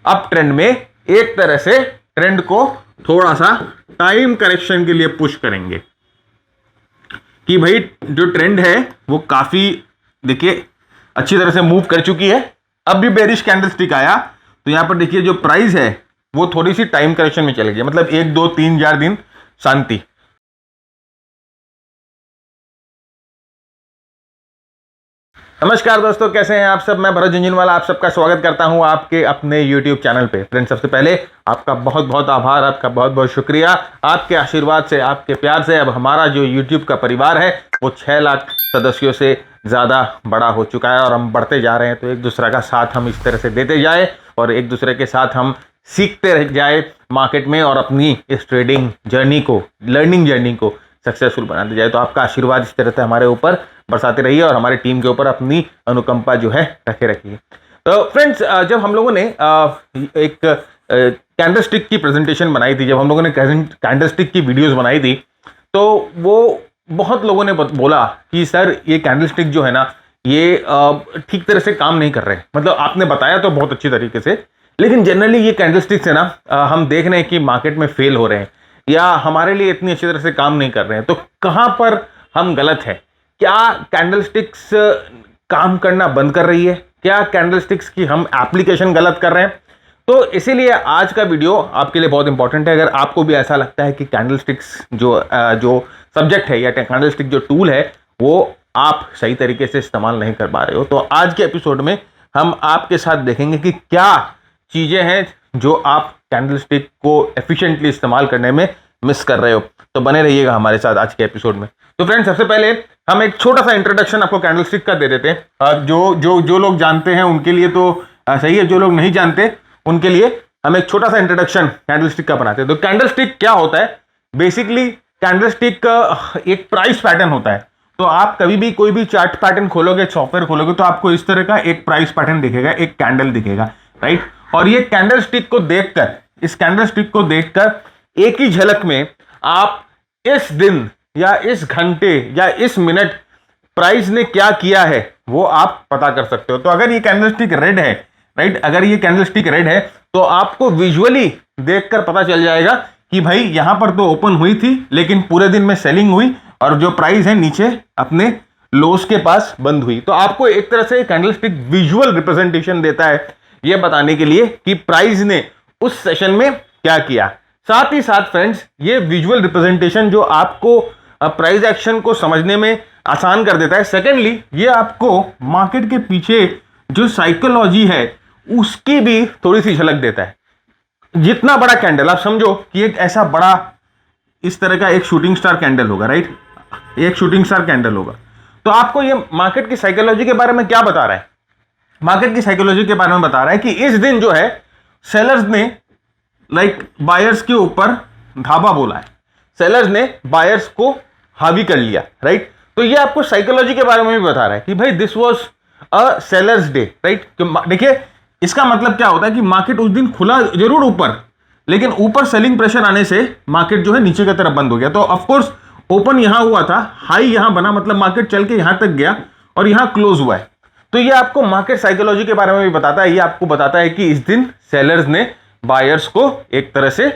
Up trend में एक तरह से ट्रेंड को थोड़ा सा टाइम करेक्शन के लिए पुश करेंगे कि भाई जो ट्रेंड है वो काफी देखिए अच्छी तरह से मूव कर चुकी है। अब भी बेरिश कैंडलस्टिक आया तो यहां पर देखिए जो प्राइस है वो थोड़ी सी टाइम करेक्शन में चली गई, मतलब 1 2 3 4 दिन शांति। नमस्कार दोस्तों, कैसे हैं आप सब। मैं भरत झुंझुनवाला आप सबका स्वागत करता हूं आपके अपने YouTube चैनल पे। फ्रेंड्स, सबसे पहले आपका बहुत बहुत आभार, आपका बहुत बहुत शुक्रिया। आपके आशीर्वाद से, आपके प्यार से अब हमारा जो YouTube का परिवार है वो 6 लाख सदस्यों से ज़्यादा बड़ा हो चुका है और हम बढ़ते जा रहे हैं। तो एक दूसरे का साथ हम इस तरह से देते जाए और एक दूसरे के साथ हम सीखते रह जाए मार्केट में और अपनी इस ट्रेडिंग जर्नी को, लर्निंग जर्नी को सक्सेसफुल बनाते जाए। तो आपका आशीर्वाद इस तरह से हमारे ऊपर बरसाते रहिए और हमारी टीम के ऊपर अपनी अनुकंपा जो है रखे रखिए। तो फ्रेंड्स, जब हम लोगों ने एक कैंडलस्टिक की प्रेजेंटेशन बनाई थी, जब हम लोगों ने कैंडलस्टिक की वीडियोस बनाई थी, तो वो बहुत लोगों ने बोला कि सर ये कैंडलस्टिक जो है ना ये ठीक तरह से काम नहीं कर रहे। मतलब आपने बताया तो बहुत अच्छी तरीके से, लेकिन जनरली ये कैंडलस्टिक से ना हम देख रहे हैं कि मार्केट में फेल हो रहे हैं या हमारे लिए इतनी अच्छी तरह से काम नहीं कर रहे हैं। तो कहां पर हम गलत है? क्या कैंडलस्टिक्स काम करना बंद कर रही है? क्या कैंडलस्टिक्स की हम एप्लीकेशन गलत कर रहे हैं? तो इसीलिए आज का वीडियो आपके लिए बहुत इंपॉर्टेंट है। अगर आपको भी ऐसा लगता है कि कैंडलस्टिक्स जो सब्जेक्ट है या कैंडलस्टिक जो टूल है वो आप सही तरीके से इस्तेमाल नहीं कर पा रहे हो, तो आज के एपिसोड में हम आपके साथ देखेंगे कि क्या चीजें हैं जो आप कैंडलस्टिक को एफिशिएंटली इस्तेमाल करने में मिस कर रहे हो। तो बने रहिएगा हमारे साथ आज के एपिसोड में। तो फ्रेंड्स, सबसे पहले हम एक छोटा सा इंट्रोडक्शन आपको कैंडलस्टिक का दे देते हैं। जो लोग जानते हैं उनके लिए तो सही है, जो लोग नहीं जानते उनके लिए हम एक छोटा सा इंट्रोडक्शन कैंडलस्टिक का बनाते हैं। तो कैंडलस्टिक क्या होता है? बेसिकली कैंडलस्टिक एक प्राइस पैटर्न होता है। तो आप कभी भी कोई भी चार्ट पैटर्न खोलोगे, सॉफ्टवेयर खोलोगे, तो आपको इस तरह का एक प्राइस पैटर्न दिखेगा, एक कैंडल दिखेगा, राइट। और ये कैंडलस्टिक को देखकर, इस कैंडलस्टिक को देखकर एक ही झलक में आप इस दिन या इस घंटे या इस मिनट प्राइस ने क्या किया है वो आप पता कर सकते हो। तो अगर ये कैंडलस्टिक रेड है, राइट, अगर ये कैंडलस्टिक रेड है तो आपको विजुअली देखकर पता चल जाएगा कि भाई यहां पर तो ओपन हुई थी लेकिन पूरे दिन में सेलिंग हुई और जो प्राइस है नीचे अपने लोस के पास बंद हुई। तो आपको एक तरह से कैंडलस्टिक विजुअल रिप्रेजेंटेशन देता है ये बताने के लिए कि प्राइस ने उस सेशन में क्या किया। साथ ही साथ फ्रेंड्स, ये विजुअल रिप्रेजेंटेशन जो आपको प्राइस एक्शन को समझने में आसान कर देता है। सेकेंडली, ये आपको मार्केट के पीछे जो साइकोलॉजी है उसकी भी थोड़ी सी झलक देता है। जितना बड़ा कैंडल, आप समझो कि एक ऐसा बड़ा इस तरह का एक शूटिंग स्टार कैंडल होगा, राइट, एक शूटिंग स्टार कैंडल होगा, तो आपको ये मार्केट की साइकोलॉजी के बारे में क्या बता रहा है? मार्केट की साइकोलॉजी के बारे में बता रहा है कि इस दिन जो है सेलर्स ने बायर्स के ऊपर धावा बोला है, सेलर्स ने बायर्स को हावी कर लिया, राइट। तो ये आपको साइकोलॉजी के बारे में भी बता रहा है कि भाई this was a sellers day, right. देखिए, इसका मतलब क्या होता है कि मार्केट उस दिन खुला जरूर ऊपर, लेकिन ऊपर सेलिंग प्रेशर आने से मार्केट जो है नीचे की तरफ बंद हो गया। तो ऑफकोर्स ओपन यहां हुआ था, हाई यहां बना, मतलब मार्केट चल के यहां तक गया और यहां क्लोज हुआ है। तो ये आपको मार्केट साइकोलॉजी के बारे में भी बताता है। ये आपको बताता है कि इस दिन सेलर्स ने बायर्स को एक तरह से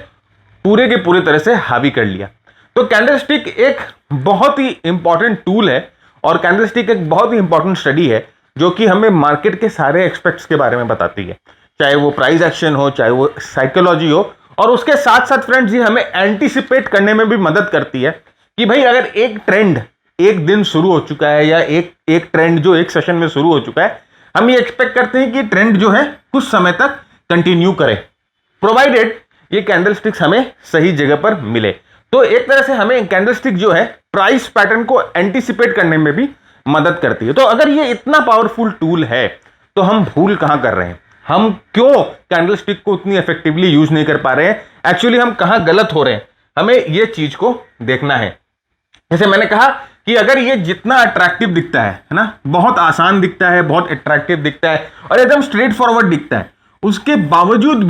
पूरे के पूरे तरह से हावी कर लिया। तो कैंडलस्टिक एक बहुत ही इंपॉर्टेंट टूल है और कैंडलस्टिक एक बहुत ही इंपॉर्टेंट स्टडी है जो कि हमें मार्केट के सारे एस्पेक्ट्स के बारे में बताती है, चाहे वो प्राइस एक्शन हो, चाहे वो साइकोलॉजी हो। और उसके साथ साथ फ्रेंड्स, ये हमें एंटीसिपेट करने में भी मदद करती है कि भाई अगर एक ट्रेंड एक दिन शुरू हो चुका है या एक ट्रेंड जो एक सेशन में शुरू हो चुका है, हम ये एक्सपेक्ट करते हैं कि ट्रेंड जो है कुछ समय तक कंटिन्यू करे, प्रोवाइडेड ये कैंडलस्टिक्स हमें सही जगह पर मिले। तो एक तरह से हमें कैंडलस्टिक जो है प्राइस पैटर्न को एंटीसिपेट करने में भी मदद करती है। तो अगर ये इतना पावरफुल टूल है तो हम भूल कहां कर रहे हैं? हम क्यों कैंडलस्टिक को उतनी इफेक्टिवली यूज नहीं कर पा रहे हैं? एक्चुअली हम कहां गलत हो रहे हैं, हमें ये चीज को देखना है। जैसे मैंने कहा कि अगर ये जितना अट्रैक्टिव दिखता है ना, बहुत आसान दिखता है, बहुत अट्रैक्टिव दिखता है और एकदम स्ट्रेट फॉरवर्ड दिखता है, उसके बावजूद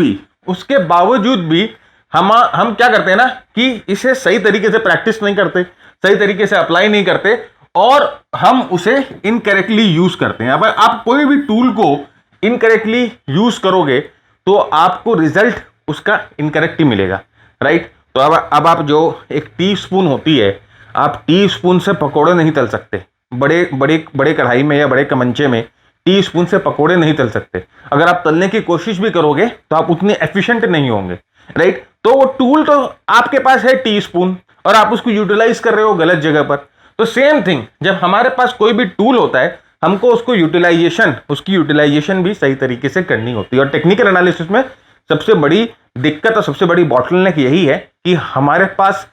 भी हम क्या करते हैं ना कि इसे सही तरीके से प्रैक्टिस नहीं करते, सही तरीके से अप्लाई नहीं करते और हम उसे इनकरेक्टली यूज करते हैं। अब आप कोई भी टूल को इनकरेक्टली यूज करोगे तो आपको रिजल्ट उसका इनकरेक्ट ही मिलेगा, राइट। तो अब आप जो एक टी स्पून होती है, आप टी स्पून से पकोड़े नहीं तल सकते। बड़े बड़े बड़े कढ़ाई में या बड़े कमंचे में टी स्पून से पकोड़े नहीं तल सकते। अगर आप तलने की कोशिश भी करोगे तो आप उतने एफिशिएंट नहीं होंगे, राइट। तो वो टूल तो आपके पास है टी स्पून, और आप उसको यूटिलाइज कर रहे हो गलत जगह पर। तो सेम थिंग, जब हमारे पास कोई भी टूल होता है, हमको उसकी यूटिलाइजेशन भी सही तरीके से करनी होती है। और टेक्निकल एनालिसिस में सबसे बड़ी दिक्कत और सबसे बड़ी बॉटलनेक यही है कि हमारे पास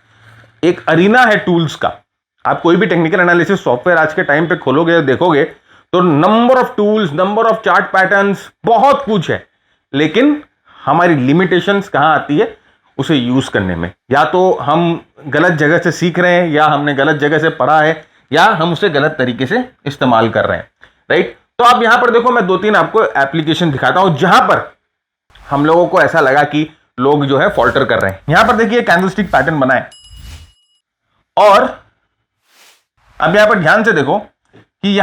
एक अरीना है टूल्स का। आप कोई भी टेक्निकल एनालिसिस सॉफ्टवेयर आज के टाइम पे खोलोगे, देखोगे तो number of tools, number of chart patterns, बहुत कुछ है, लेकिन हमारी लिमिटेशंस कहां आती है? उसे यूज करने में। या तो हम गलत जगह से सीख रहे हैं, या हमने गलत जगह से पढ़ा है, या हम उसे गलत तरीके से इस्तेमाल कर रहे हैं, राइट। तो आप यहां पर देखो, मैं 2-3 आपको एप्लीकेशन दिखाता हूं जहां पर हम लोगों को ऐसा लगा कि लोग जो है फॉल्टर कर रहे हैं। यहां पर देखिए कैंडलस्टिक पैटर्न बना है, और अब यहां पर ध्यान से देखो कि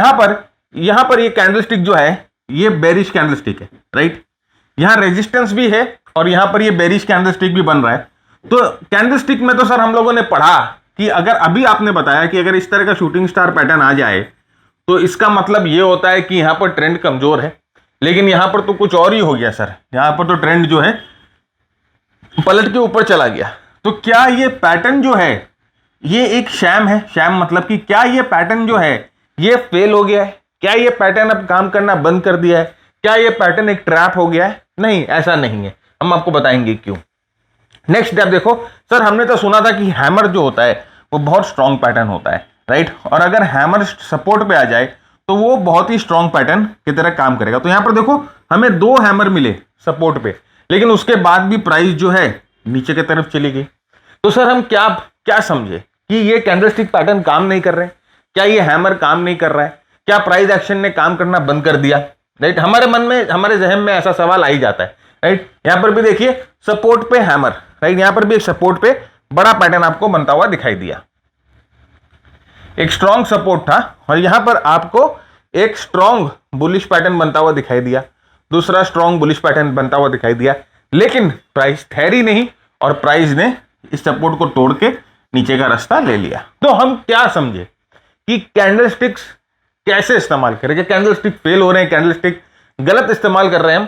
यहां पर ये कैंडलस्टिक जो है ये बेरिश कैंडलस्टिक है, राइट। यहां रेजिस्टेंस भी है और यहां पर ये बेरिश कैंडलस्टिक भी बन रहा है। तो कैंडलस्टिक में तो सर हम लोगों ने पढ़ा कि अगर अभी आपने बताया कि अगर इस तरह का शूटिंग स्टार पैटर्न आ जाए तो इसका मतलब ये होता है कि यहां पर ट्रेंड कमजोर है। लेकिन यहां पर तो कुछ और ही हो गया सर, यहां पर तो ट्रेंड जो है पलट के ऊपर चला गया। तो क्या ये पैटर्न जो है ये एक शैम है? शैम मतलब कि क्या ये पैटर्न जो है ये फेल हो गया है? क्या ये पैटर्न अब काम करना बंद कर दिया है? क्या ये पैटर्न एक ट्रैप हो गया है? नहीं, ऐसा नहीं है। हम आपको बताएंगे क्यों। नेक्स्ट स्टेप देखो सर, हमने तो सुना था कि हैमर जो होता है वो बहुत स्ट्रॉन्ग पैटर्न होता है, राइट। और अगर हैमर सपोर्ट पे आ जाए तो वो बहुत ही स्ट्रॉन्ग पैटर्न की तरह काम करेगा। तो यहां पर देखो हमें 2 हैमर मिले सपोर्ट पे, लेकिन उसके बाद भी प्राइस जो है नीचे की तरफ चली गई। तो सर हम क्या समझे कि ये कैंडलस्टिक पैटर्न काम नहीं कर रहे हैं? क्या ये हैमर काम नहीं कर रहा है? क्या प्राइस एक्शन ने काम करना बंद कर दिया? राइट, हमारे मन में, हमारे जहन में ऐसा सवाल आ ही जाता है, राइट। यहां पर भी देखिए सपोर्ट पे हैमर, राइट। यहां पर भी एक सपोर्ट पे बड़ा पैटर्न आपको बनता हुआ दिखाई दिया। एक स्ट्रॉन्ग सपोर्ट था और यहां पर आपको एक स्ट्रॉन्ग बुलिश पैटर्न बनता हुआ दिखाई दिया, दूसरा स्ट्रॉन्ग बुलिश पैटर्न बनता हुआ दिखाई दिया। लेकिन प्राइस ठहरी नहीं और प्राइस ने इस सपोर्ट को तोड़ के नीचे का रास्ता ले लिया। तो हम क्या समझे कि कैंडलस्टिक्स कैसे इस्तेमाल करें? कि कैंडलस्टिक फेल हो रहे हैं, कैंडलस्टिक गलत इस्तेमाल कर रहे हैं हम।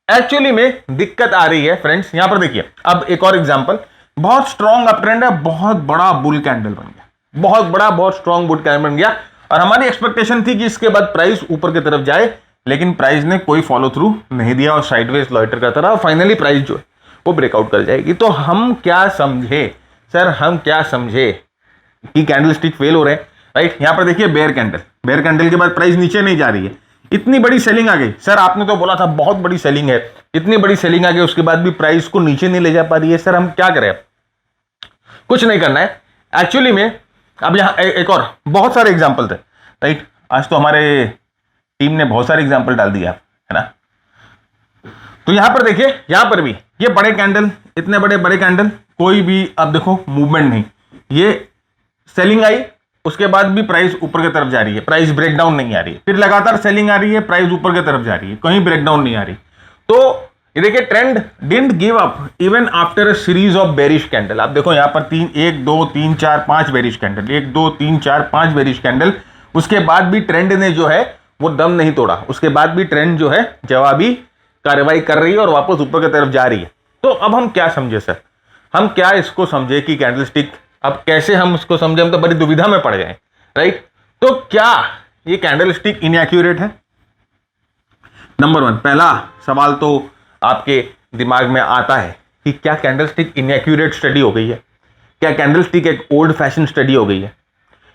एक्चुअली में दिक्कत आ रही है फ्रेंड्स। यहां पर देखिए, अब एक और एग्जांपल, बहुत स्ट्रॉन्ग अपट्रेंड है, बहुत बड़ा बुल कैंडल बन गया, बहुत बड़ा, बहुत स्ट्रॉन्ग बुल कैंडल बन गया, और हमारी एक्सपेक्टेशन थी कि इसके बाद प्राइस ऊपर की तरफ जाए, लेकिन प्राइस ने कोई फॉलो थ्रू नहीं दिया और साइडवेज लॉइटर करता रहा, और फाइनली प्राइस जो है वो ब्रेकआउट कर जाएगी। तो हम क्या समझे सर, हम क्या समझे कि कैंडलस्टिक फेल हो रहे हैं, राइट। यहां पर देखिए बेयर कैंडल के बाद प्राइस नीचे नहीं जा रही है, इतनी बड़ी सेलिंग आ गई। सर आपने तो बोला था बहुत बड़ी सेलिंग है, इतनी बड़ी सेलिंग आ गई, उसके बाद भी प्राइस को नीचे नहीं ले जा पा रही है। सर हम क्या करें? कुछ नहीं करना है एक्चुअली में। अब यहां एक और बहुत सारे एग्जाम्पल थे, राइट। आज तो हमारे टीम ने बहुत सारे एग्जाम्पल डाल दिया, है ना। तो यहां पर देखिए, यहां पर भी ये बड़े कैंडल, इतने बड़े कैंडल, कोई भी अब देखो मूवमेंट नहीं। ये सेलिंग आई, उसके बाद भी प्राइस ऊपर की तरफ जा रही है, प्राइस ब्रेकडाउन नहीं आ रही है। फिर लगातार सेलिंग आ रही है, प्राइस ऊपर की तरफ जा रही है, कहीं ब्रेकडाउन नहीं आ रही। तो ये देखिए trend didn't give up even after a series of bearish candle. आप देखो यहाँ पर 1 2 3 4 5 बेरिश कैंडल, 1 2 3 4 5 बेरिश कैंडल, उसके बाद भी ट्रेंड ने जो है वो दम नहीं तोड़ा, उसके बाद भी ट्रेंड जो है जवाबी कार्रवाई कर रही है और वापस ऊपर की तरफ जा रही है। तो अब हम क्या समझे सर, हम क्या इसको समझे कि कैंडलस्टिक, अब कैसे हम इसको समझे? हम तो बड़ी दुविधा में पड़ गए, राइट। तो क्या ये कैंडलस्टिक इनएक्यूरेट है? नंबर 1 पहला सवाल तो आपके दिमाग में आता है कि क्या कैंडलस्टिक इनएक्यूरेट स्टडी हो गई है? क्या कैंडलस्टिक एक ओल्ड फैशन स्टडी हो गई है?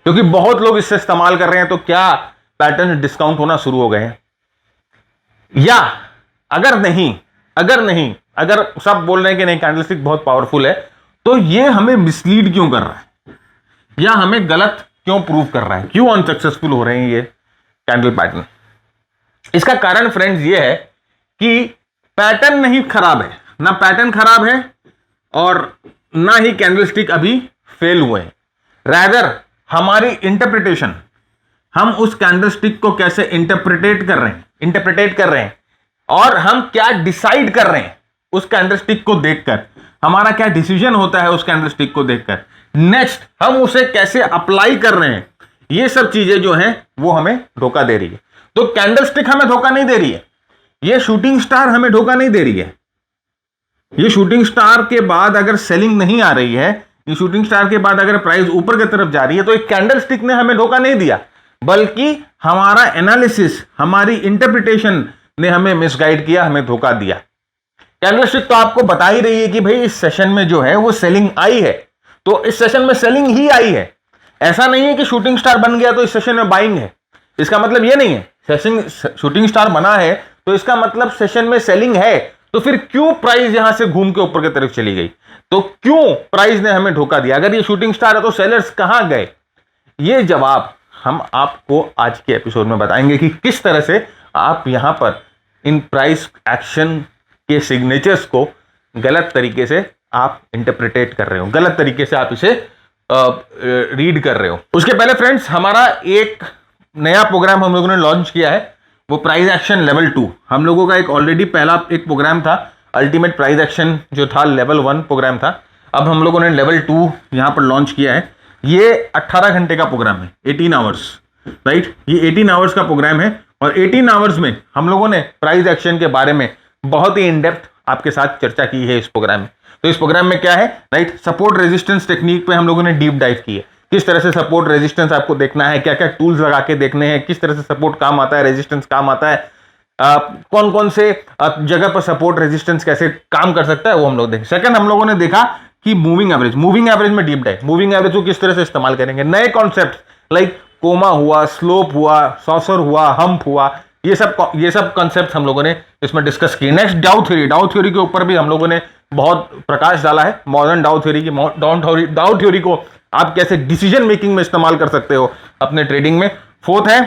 क्योंकि बहुत लोग इससे इस्तेमाल कर रहे हैं, तो क्या पैटर्न डिस्काउंट होना शुरू हो गए हैं? या अगर नहीं, अगर सब बोल रहे हैं कि नहीं कैंडलस्टिक बहुत पावरफुल है, तो ये हमें मिसलीड क्यों कर रहा है या हमें गलत क्यों प्रूव कर रहा है? क्यों अनसक्सेसफुल हो रहे हैं ये कैंडल पैटर्न? इसका कारण फ्रेंड्स ये है कि पैटर्न नहीं खराब है, ना पैटर्न खराब है और ना ही कैंडलस्टिक अभी फेल हुए हैं। रैदर हमारी इंटरप्रिटेशन, हम उस कैंडलस्टिक को कैसे इंटरप्रेट कर रहे हैं और हम क्या डिसाइड कर रहे हैं उस कैंडलस्टिक को देखकर, हमारा क्या डिसीजन होता है उस कैंडलस्टिक को देखकर, नेक्स्ट हम उसे कैसे अप्लाई कर रहे हैं, ये सब चीजें जो हैं वो हमें धोखा दे रही है। तो कैंडलस्टिक हमें धोखा नहीं दे रही है, ये शूटिंग स्टार हमें धोखा नहीं दे रही है। ये शूटिंग स्टार के बाद अगर सेलिंग नहीं आ रही है, ये शूटिंग स्टार के बाद अगर प्राइस ऊपर की तरफ जा रही है, तो एक कैंडलस्टिक ने हमें धोखा नहीं दिया, बल्कि हमारा एनालिसिस, हमारी इंटरप्रिटेशन ने हमें मिसगाइड किया, हमें धोखा दिया। कैंडलस्टिक तो आपको बता ही रही है कि भाई इस सेशन में जो है वो सेलिंग आई है, तो इस सेशन में सेलिंग ही आई है। ऐसा नहीं है कि शूटिंग स्टार बन गया तो इस सेशन में बाइंग है, इसका मतलब ये नहीं है। सेशन शूटिंग स्टार बना है तो इसका मतलब सेशन में सेलिंग है, तो फिर क्यों प्राइस यहां से घूम के ऊपर की तरफ चली गई, तो क्यों प्राइस ने हमें धोखा दिया? अगर ये शूटिंग स्टार है तो सेलर्स कहां गए? ये जवाब हम आपको आज के एपिसोड में बताएंगे कि किस तरह से आप यहां पर इन प्राइस एक्शन के सिग्नेचर्स को गलत तरीके से आप इंटरप्रिटेट कर रहे हो, गलत तरीके से आप इसे रीड कर रहे हो। उसके पहले फ्रेंड्स, हमारा एक नया प्रोग्राम हम लोगों ने लॉन्च किया है, वो प्राइस एक्शन लेवल 2। हम लोगों का एक ऑलरेडी पहला एक प्रोग्राम था, अल्टीमेट प्राइस एक्शन, जो था लेवल 1 प्रोग्राम था। अब हम लोगों ने लेवल 2 यहां पर लॉन्च किया है। ये 18 घंटे का प्रोग्राम है, 18 आवर्स, राइट। ये 18 आवर्स का प्रोग्राम है और 18 आवर्स में हम लोगों ने प्राइस एक्शन के बारे में बहुत ही इन डेप्थ आपके साथ चर्चा की है इस प्रोग्राम में। तो इस प्रोग्राम में क्या है, राइट, सपोर्ट रेजिस्टेंस टेक्निक पे हम लोगों ने डीप डाइव की है। किस तरह से सपोर्ट रेजिस्टेंस आपको देखना है, क्या क्या टूल्स लगा के देखने हैं, किस तरह से सपोर्ट काम आता है, रेजिस्टेंस काम आता है, कौन कौन से जगह पर सपोर्ट रेजिस्टेंस कैसे काम कर सकता है, वो हम लोग देखें। सेकंड, हम लोगों ने देखा कि मूविंग एवरेज में डीप डाइव, मूविंग एवरेज को किस तरह से इस्तेमाल करेंगे। नए कॉन्सेप्ट लाइक कोमा हुआ, स्लोप हुआ, सॉसर हुआ, हम्प हुआ, ये सब कॉन्सेप्ट हम लोगों ने इसमें डिस्कस किए। नेक्स्ट, डाउ थ्योरी के ऊपर भी हम लोगों ने बहुत प्रकाश डाला है। मॉडर्न डाउ थ्योरी को आप कैसे डिसीजन मेकिंग में इस्तेमाल कर सकते हो अपने ट्रेडिंग में। फोर्थ है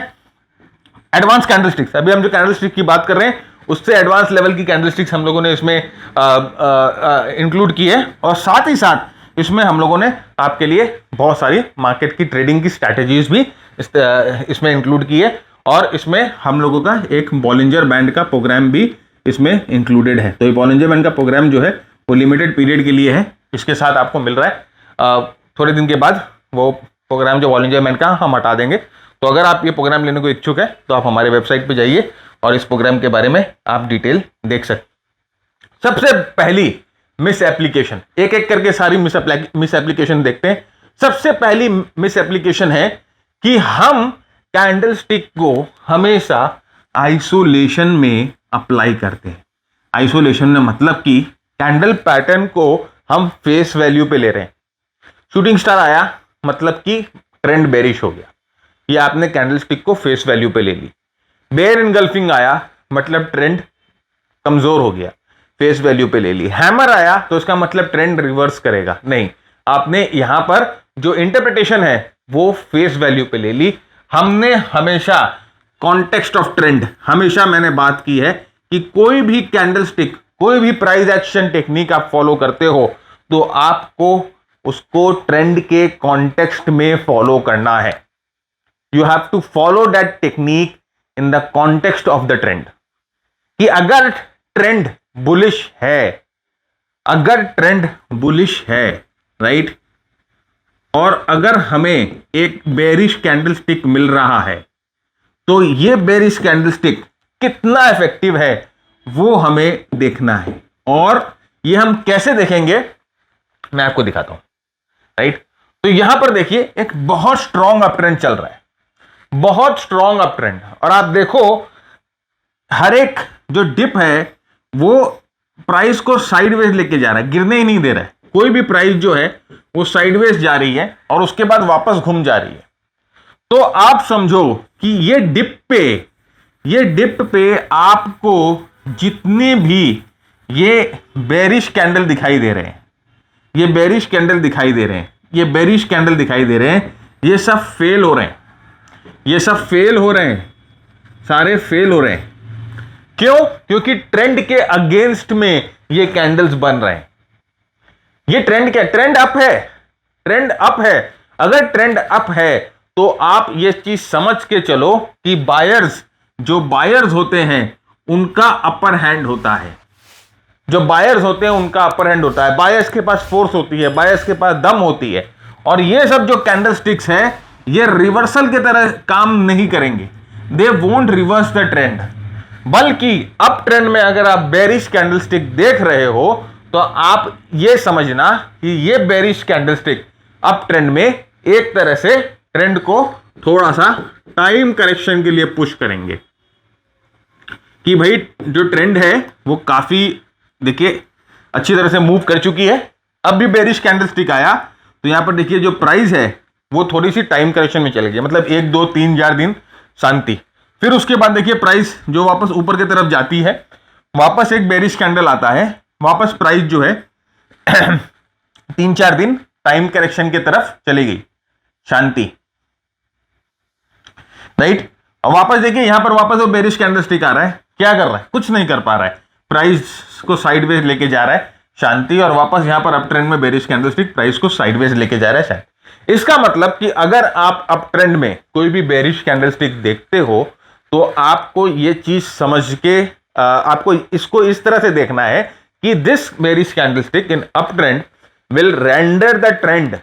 एडवांस कैंडलस्टिक्स। अभी हम जो कैंडलस्टिक की बात कर रहे हैं उससे एडवांस लेवल की कैंडलस्टिक्स हम लोगों ने इसमें इंक्लूड की है, और साथ ही साथ इसमें हम लोगों ने आपके लिए बहुत सारी मार्केट की ट्रेडिंग की स्ट्रैटेजीज भी इसमें इंक्लूड की है, और इसमें हम लोगों का एक बॉलिंजर बैंड का प्रोग्राम भी इसमें इंक्लूडेड है। तो ये बॉलिंजर बैंड का प्रोग्राम जो है वो लिमिटेड पीरियड के लिए है, इसके साथ आपको मिल रहा है। थोड़े दिन के बाद वो प्रोग्राम जो बॉलिंजर बैंड का हम हटा देंगे। तो अगर आप ये प्रोग्राम लेने को इच्छुक है तो आप हमारे वेबसाइट पे जाइए और इस प्रोग्राम के बारे में आप डिटेल देख सकते। सबसे पहली मिस एप्लीकेशन, एक एक करके सारी मिस एप्लीकेशन देखते हैं। सबसे पहली मिस एप्लीकेशन है कि हम कैंडलस्टिक को हमेशा आइसोलेशन में अप्लाई करते हैं। आइसोलेशन में मतलब कि कैंडल पैटर्न को हम फेस वैल्यू पे ले रहे हैं। शूटिंग स्टार आया मतलब कि ट्रेंड बेरिश हो गया, ये आपने कैंडलस्टिक को फेस वैल्यू पे ले ली। बेयर इनगल्फिंग आया मतलब ट्रेंड कमजोर हो गया, फेस वैल्यू पे ले ली। हैमर आया तो इसका मतलब ट्रेंड रिवर्स करेगा, नहीं, आपने यहां पर जो इंटरप्रिटेशन है वो फेस वैल्यू पे ले ली। हमने हमेशा कॉन्टेक्स्ट ऑफ ट्रेंड, हमेशा मैंने बात की है कि कोई भी कैंडलस्टिक, कोई भी प्राइस एक्शन टेक्निक आप फॉलो करते हो तो आपको उसको ट्रेंड के कॉन्टेक्स्ट में फॉलो करना है। You have to follow that technique in the context of the trend. कि अगर ट्रेंड बुलिश है, अगर ट्रेंड बुलिश है, राइट, और अगर हमें एक बेरिश कैंडलस्टिक मिल रहा है तो ये बेरिश कैंडलस्टिक कितना इफेक्टिव है वो हमें देखना है। और ये हम कैसे देखेंगे मैं आपको दिखाता हूं, राइट। तो यहां पर देखिए एक बहुत स्ट्रॉन्ग अप ट्रेंड चल रहा है, बहुत स्ट्रॉन्ग अप ट्रेंड, और आप देखो हर एक जो डिप है वो प्राइस को साइडवेज लेके जा रहा है, गिरने ही नहीं दे रहा है। कोई भी प्राइस जो है वो साइडवेज जा रही है और उसके बाद वापस घूम जा रही है। तो आप समझो कि ये डिप पे आपको जितने भी ये बेरिश कैंडल दिखाई दे रहे हैं, ये बेरिश कैंडल दिखाई दे रहे हैं, ये बेरिश कैंडल दिखाई दे रहे हैं, ये सब फेल हो रहे हैं, ये सब फेल हो रहे हैं, सारे फेल हो रहे हैं। क्यों? क्योंकि ट्रेंड के अगेंस्ट में ये कैंडल्स बन रहे हैं। ये ट्रेंड क्या? ट्रेंड अप है, ट्रेंड अप है। अगर ट्रेंड अप है तो आप ये चीज समझ के चलो कि बायर्स, जो बायर्स होते हैं उनका अपर हैंड होता है। जो बायर्स होते हैं उनका अपर हैंड होता है, बायर्स के पास फोर्स होती है, बायर्स के पास दम होती है। और ये सब जो कैंडलस्टिक्स है ये रिवर्सल की तरह काम नहीं करेंगे, they won't reverse the trend, बल्कि अप ट्रेंड में अगर आप बेरिश कैंडलस्टिक देख रहे हो तो आप ये समझना कि ये बेरिश कैंडलस्टिक अप ट्रेंड में एक तरह से ट्रेंड को थोड़ा सा टाइम करेक्शन के लिए पुश करेंगे कि भाई जो ट्रेंड है वो काफी देखिए अच्छी तरह से मूव कर चुकी है। अब भी बेरिश कैंडलस्टिक आया तो यहां पर देखिए जो प्राइस है वो थोड़ी सी टाइम करेक्शन में चली गई, मतलब 1 2 3 4 दिन शांति। फिर उसके बाद देखिए प्राइस जो वापस ऊपर की तरफ जाती है, वापस एक बेरिश कैंडल आता है, वापस प्राइस जो है 3 4 दिन टाइम करेक्शन की तरफ चली गई, शांति, राइट। अब वापस देखिए यहां पर वापस वो बेरिश कैंडलस्टिक आ रहा है, क्या कर रहा है, कुछ नहीं कर पा रहा है, प्राइस को साइडवेज लेके जा रहा है, शांति। और वापस यहां पर अप ट्रेंड में बेरिश कैंडलस्टिक प्राइस को साइडवेज लेके जा रहा है, शांति। इसका मतलब कि अगर आप अप ट्रेंड में कोई भी बेरिश कैंडलस्टिक देखते हो तो आपको ये चीज समझ के आपको इसको इस तरह से देखना है कि this bearish candlestick in up trend will render the trend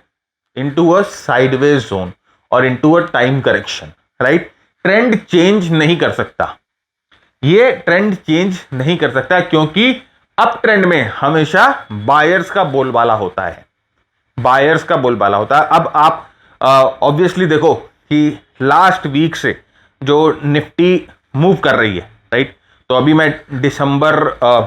into a sideways zone और into a time correction, right. Trend change नहीं कर सकता, ये ट्रेंड चेंज नहीं कर सकता क्योंकि अप ट्रेंड में हमेशा बायर्स का बोलबाला होता है, बायर्स का बोलबाला होता है। अब आप ऑब्वियसली देखो कि लास्ट वीक से जो निफ्टी मूव कर रही है, राइट। तो अभी मैं दिसंबर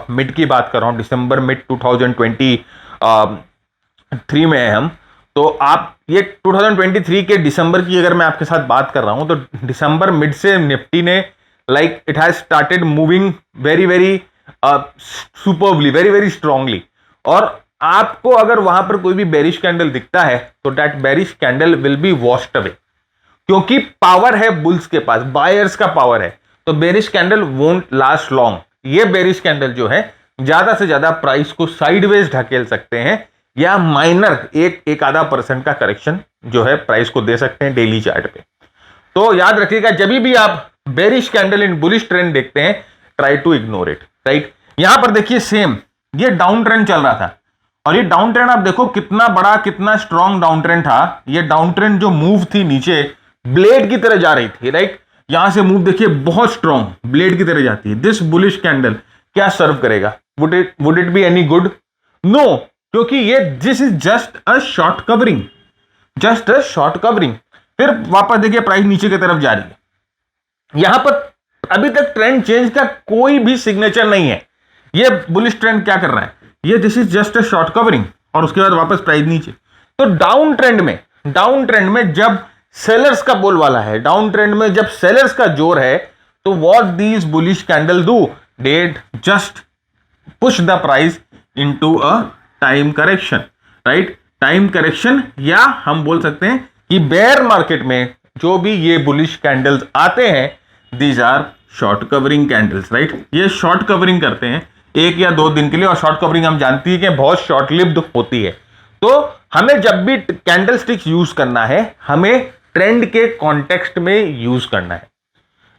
मिड की बात कर रहा हूं, दिसंबर मिड 2023 में है हम। तो आप ये 2023 के दिसंबर की अगर मैं आपके साथ बात कर रहा हूं तो दिसंबर मिड से निफ्टी ने like it has started moving very very superbly, very very strongly. और आपको अगर वहां पर कोई भी बेरिश कैंडल दिखता है तो that bearish candle will be washed away, क्योंकि पावर है बुल्स के पास, बायर्स का पावर है, तो bearish candle won't last long. ये बेरिश कैंडल जो है ज्यादा से ज्यादा प्राइस को साइडवेज ढकेल सकते हैं या माइनर एक आधा % का करेक्शन जो है प्राइस को दे सकते हैं डेली चार्ट पे। तो याद रखिएगा जब भी आप bearish candle in bullish trend देखते हैं try to ignore it, right. यहां पर देखिए सेम ये डाउन ट्रेंड चल रहा था और ये डाउन ट्रेंड आप देखो कितना बड़ा कितना स्ट्रॉन्ग डाउन ट्रेंड था। ये डाउन ट्रेंड जो मूव थी नीचे ब्लेड की तरह जा रही थी, राइट। यहां से मूव देखिए बहुत स्ट्रॉन्ग ब्लेड की तरह जाती है। दिस बुलिश कैंडल क्या सर्व करेगा, would it be any good? No, क्योंकि ये this is just a short covering, just a short covering. फिर वापस देखिए प्राइस नीचे की तरफ जा रही है। यहां पर अभी तक ट्रेंड चेंज का कोई भी सिग्नेचर नहीं है। ये बुलिश ट्रेंड क्या कर रहा है, ये this is just a short covering और उसके बाद वापस प्राइस नीचे। तो डाउन ट्रेंड में जब सेलर्स का बोलबाला है, डाउन ट्रेंड में जब सेलर्स का जोर है, तो what these bullish candle do, they just push the price into a time correction, right. Time correction, या हम बोल सकते हैं कि बेयर मार्केट में जो भी ये बुलिश कैंडल्स आते हैं these are short covering candles, right. ये शॉर्ट कवरिंग करते हैं 1 या 2 दिन के लिए, और शॉर्ट कवरिंग हम जानती है कि बहुत शॉर्ट लिव्ड होती है। तो हमें जब भी कैंडल स्टिक्स यूज करना है हमें ट्रेंड के कॉन्टेक्स्ट में यूज करना है,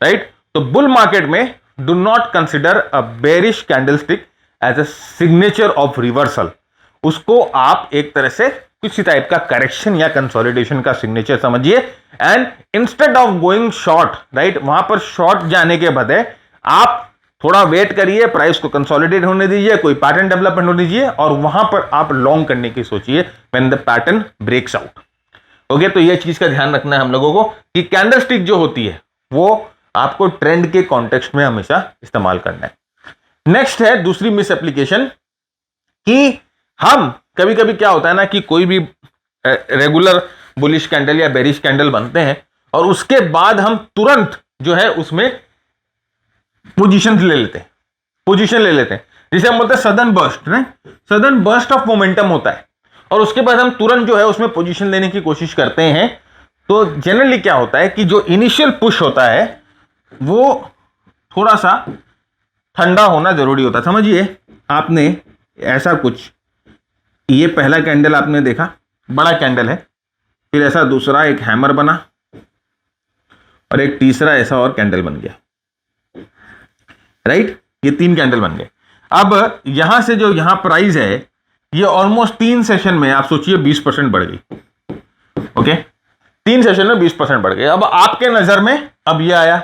राइट। तो बुल मार्केट में do not consider a bearish candle stick as a signature of reversal. उसको आप एक तरह से किसी टाइप का करेक्शन या कंसोलिडेशन का सिग्नेचर समझिए, and instead of going short, right, वहां पर शॉर्ट जाने के बजाय आप थोड़ा वेट करिए, प्राइस को कंसोलिडेट होने दीजिए, कोई पैटर्न डेवलपमेंट होने दीजिए और वहां पर आप लॉन्ग करने की सोचिए when the pattern breaks out. Okay, तो ये चीज का ध्यान रखना है हम लोगों को कि कैंडल स्टिक जो होती है वो आपको ट्रेंड के कॉन्टेक्स्ट में हमेशा इस्तेमाल करना है। नेक्स्ट है दूसरी मिस एप्लीकेशन कि हम कभी कभी क्या होता है ना कि कोई भी रेगुलर बुलिश कैंडल या बेरिश कैंडल बनते हैं और उसके बाद हम तुरंत जो है उसमें पोजीशन ले लेते हैं, जिसे हम बोलते हैं sudden burst, sudden burst of momentum होता है और उसके बाद हम तुरंत जो है उसमें पोजीशन लेने की कोशिश करते हैं। तो जनरली क्या होता है कि जो इनिशियल पुश होता है वो थोड़ा सा ठंडा होना जरूरी होता है। समझिए आपने ऐसा कुछ, ये पहला कैंडल आपने देखा, बड़ा कैंडल है, फिर ऐसा दूसरा एक हैमर बना और एक तीसरा ऐसा और कैंडल बन गया, राइट। ये 3 कैंडल बन गए। अब यहां से जो यहां प्राइस है ये ऑलमोस्ट 3 सेशन में आप सोचिए 20% बढ़ गई। ओके, 3 सेशन में 20% बढ़ गई। अब आपके नजर में अब ये आया